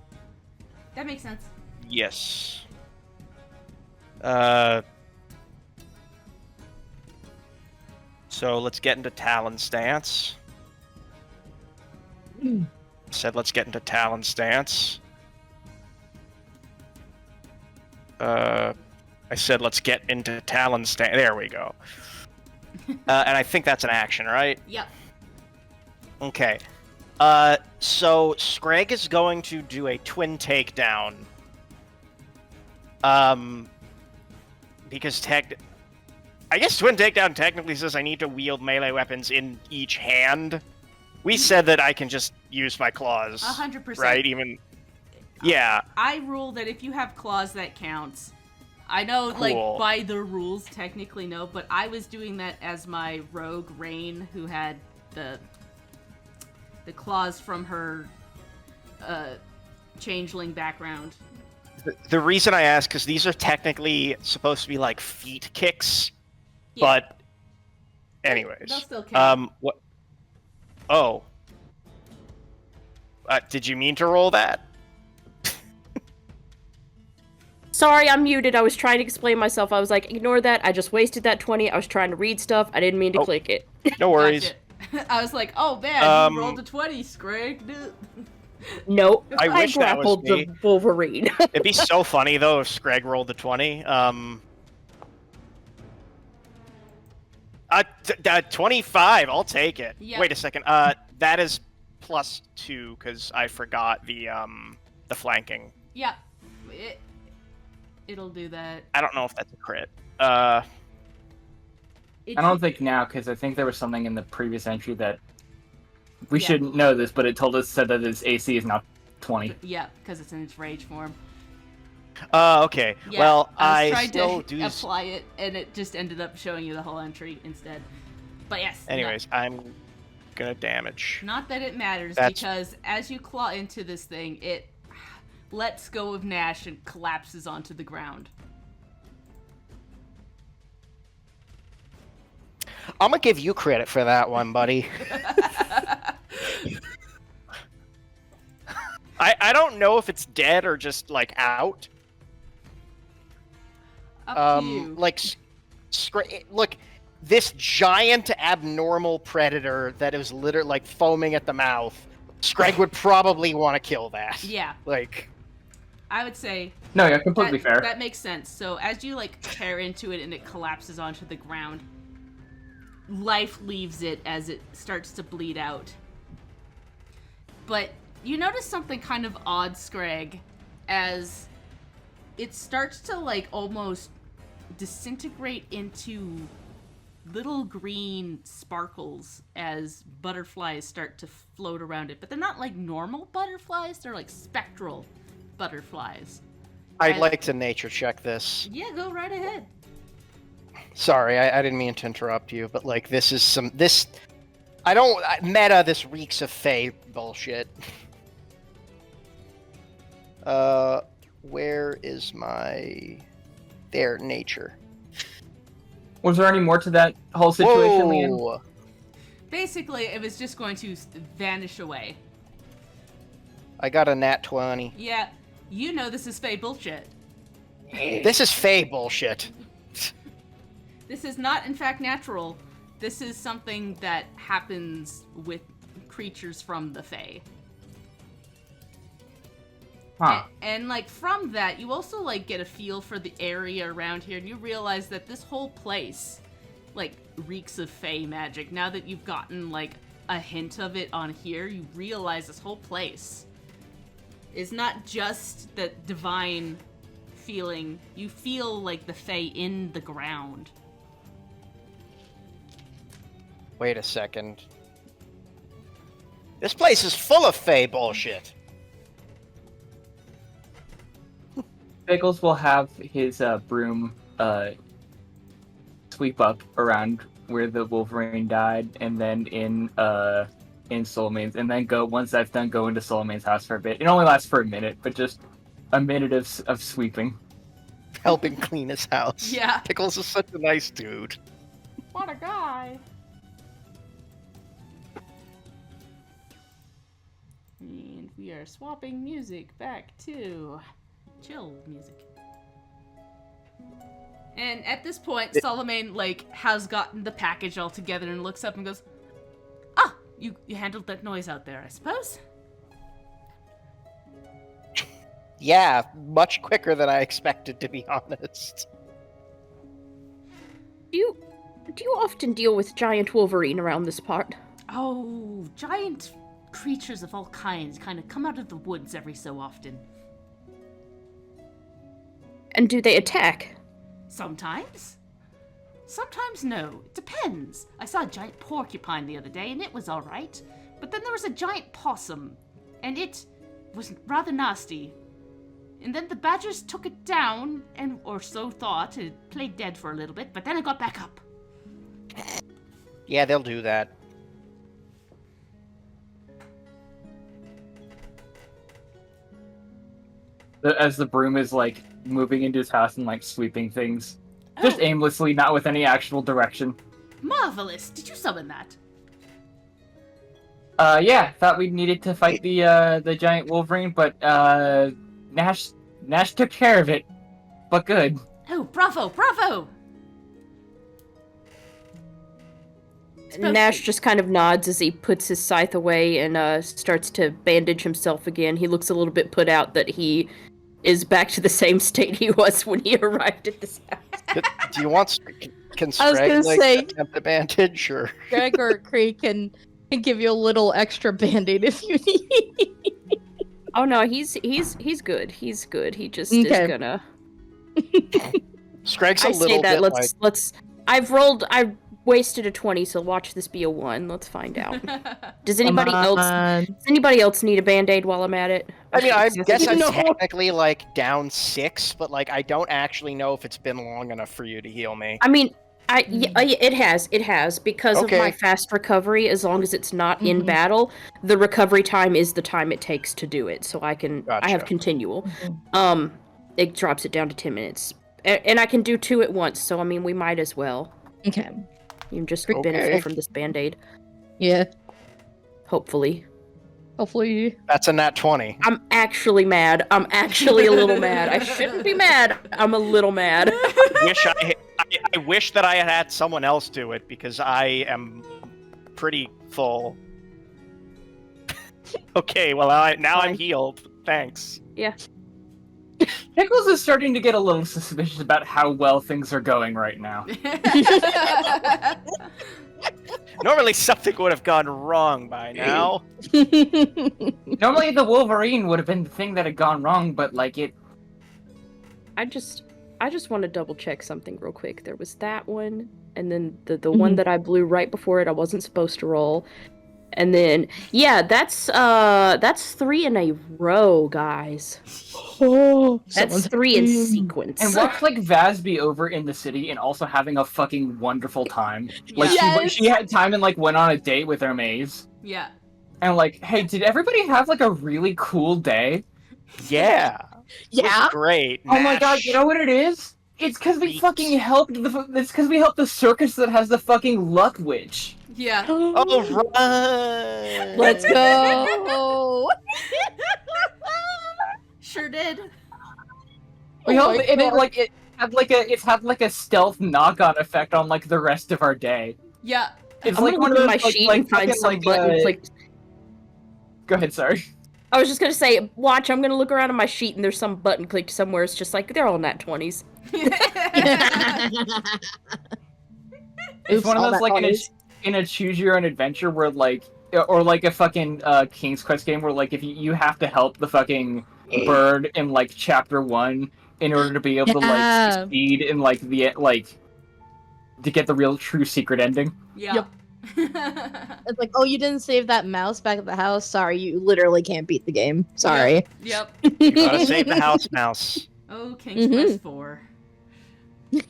That makes sense. Yes. So let's get into Talon stance. Said let's get into Talon stance. I said let's get into Talon stance. There we go. And I think that's an action, right? Yep. Okay. So Scrag is going to do a twin takedown. Because I guess twin takedown technically says I need to wield melee weapons in each hand. We said that I can just use my claws. 100%. Right? Even. Yeah. I rule that if you have claws, that counts. I know, Cool. like, by the rules, technically no, but I was doing that as my rogue Rain, who had the claws from her changeling background. The reason I ask, because these are technically supposed to be like feet kicks, Yeah. but anyways. They'll still count. What? Oh. Did you mean to roll that? Sorry, I'm muted. I was trying to explain myself. I was like, ignore that. I just wasted that 20. I was trying to read stuff. I didn't mean to click it. No worries. Gotcha. I was like, oh man, you rolled a 20, Scrag. Nope. I wish that was grappled me. the Wolverine. It'd be so funny though if Scrag rolled the 20. 25. I'll take it. Yep. Wait a second. That is +2 because I forgot the flanking. Yeah. It'll do that. I don't know if that's a crit. I don't think now, because I think there was something in the previous entry that we shouldn't know this, but it said that its AC is now 20. Yeah, because it's in its rage form. Okay. Yeah, Well, I was I trying still to do. apply it, and it just ended up showing you the whole entry instead. But yes. Anyways, I'm gonna damage. Not that it matters, That's- because as you claw into this thing, it lets go of Nash and collapses onto the ground. I'm gonna give you credit for that one, buddy. I don't know if it's dead or just like out. Up to you. Like, look, this giant abnormal predator that is literally like foaming at the mouth. Screg would probably want to kill that. Yeah, Like, I would say No, yeah, completely fair. that makes sense. So as you like tear into it and it collapses onto the ground, life leaves it as it starts to bleed out. But you notice something kind of odd, Scrag, as it starts to like almost disintegrate into little green sparkles as butterflies start to float around it. But they're not like normal butterflies, they're like spectral butterflies. I'd like to nature check this. Yeah, go right ahead. Sorry, I didn't mean to interrupt you, but like this is I don't meta. This reeks of Fae bullshit. Where is my nature? Was there any more to that whole situation, Leanne? Whoa. Basically, it was just going to vanish away. I got a nat 20. Yeah, you know this is Fae bullshit. This is Fae bullshit. This is not, in fact, natural. This is something that happens with creatures from the Fae. Huh. And like, from that, you also, like, get a feel for the area around here, and you realize that this whole place, like, reeks of Fae magic. Now that you've gotten, like, a hint of it on here, you realize this whole place is not just that divine feeling. You feel, like, the Fae in the ground. Wait a second. This place is full of Fae bullshit. Pickles will have his broom sweep up around where the Wolverine died, and then in Soulmane's, and then go once that's done, go into Soulmane's house for a bit. It only lasts for a minute, but just a minute of sweeping. Helping clean his house. Yeah. Pickles is such a nice dude. What a guy! And we are swapping music back to chill music. And at this point, Solomon, like, has gotten the package all together and looks up and goes, "Ah, you handled that noise out there, I suppose?" Yeah, much quicker than I expected, to be honest. Do you often deal with giant wolverine around this part? Oh, giant creatures of all kinds kind of come out of the woods every so often. And do they attack? Sometimes. Sometimes no. It depends. I saw a giant porcupine the other day, and it was alright. But then there was a giant possum, and it was rather nasty. And then the badgers took it down, or so thought. It played dead for a little bit, but then it got back up. Yeah, they'll do that. As the broom is like moving into his house and like sweeping things, just aimlessly, not with any actual direction. Marvelous! Did you summon that? Yeah, thought we needed to fight the giant Wolverine, but Nash took care of it. But good. Oh, bravo, bravo! Nash just kind of nods as he puts his scythe away and starts to bandage himself again. He looks a little bit put out that he is back to the same state he was when he arrived at this house. Do you want Can I was Scrag gonna like say- attempt a bandage or? Greg or Creek can give you a little extra band-aid if you need. Oh no, he's good. He's good. He just Okay. is gonna. Scrag's a I little say that. bit Let's. I've wasted a 20, so watch this be a 1. Let's find out. Does anybody else need a band-aid while I'm at it? I mean, I guess I'm No. technically like down 6, but like I don't actually know if it's been long enough for you to heal me. I mean, it has because of my Okay. fast recovery. As long as it's not in Mhm. battle, the recovery time is the time it takes to do it. So I have Gotcha. continual. It drops it down to 10 minutes, and I can do 2 at once. So I mean, we might as well. Okay. You can just Okay. benefit from this band-aid. Yeah. Hopefully. Hopefully. That's a nat 20. I'm actually mad. I'm actually a little mad. I shouldn't be mad. I'm a little mad. I wish that I had had someone else do it because I am pretty full. Okay, well now I'm healed. Thanks. Yeah. Pickles is starting to get a little suspicious about how well things are going right now. Normally something would have gone wrong by now. Normally the Wolverine would have been the thing that had gone wrong, but like it. I just want to double check something real quick. There was that one, and then the one that I blew right before it I wasn't supposed to roll. And then that's 3 in a row, guys. Oh, That's 3 in sequence. And watch like Vaz be over in the city and also having a fucking wonderful time. Like Yes. she had time and like went on a date with Hermes. Yeah. And like, hey, did everybody have like a really cool day? Yeah. Yeah. Great. Oh my god, you know what it is? It's because we Sweet. fucking helped it's because we helped the circus that has the fucking luck witch. Yeah. All right. Let's go. Sure did. We Oh helped my and God. it had like a stealth knock-on effect on like the rest of our day. Yeah. It's I'm like gonna one look of at those my sheet and find fucking, some button clicked. Go ahead, sorry. I was just gonna say, watch, I'm gonna look around on my sheet and there's some button clicked somewhere. It's just like, they're all nat 20s. It's one of all those that like honors. in a choose your own adventure where like or like a fucking King's Quest game where like if you have to help the fucking bird in like chapter 1 in order to be able to like Yeah. succeed in like the like to get the real true secret ending. Yeah. It's like, oh, you didn't save that mouse back at the house? Sorry, you literally can't beat the game. Sorry. Yep. You gotta save the house mouse. Oh, King's Quest 4. A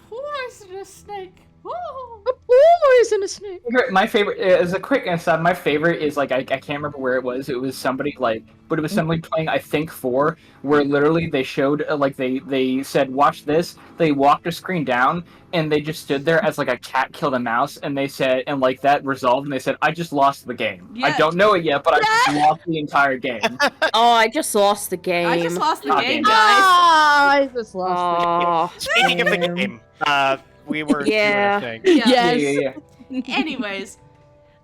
poisonous snake. Ooh. Poison a snake. My favorite, as a quick aside, my favorite is like I can't remember where it was. It was somebody like, but it was somebody playing I think 4, where literally they showed like they said watch this. They walked a screen down and they just stood there as like a cat killed a mouse, and they said and like that resolved, and they said I just lost the game. I Yeah. don't know it yet, but I just lost the entire game. Oh, I just lost the game. I just lost the Oh, game, damn. guys. Ah, I just lost Oh, Speaking of the game, we were Yeah. doing a thing. it. Yes. Yeah. Anyways,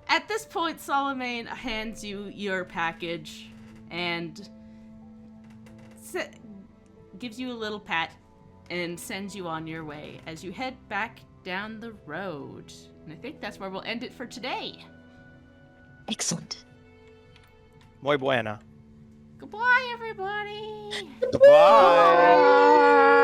at this point, Solomon hands you your package and gives you a little pat and sends you on your way as you head back down the road. And I think that's where we'll end it for today. Excellent. Muy buena. Goodbye, everybody. Bye.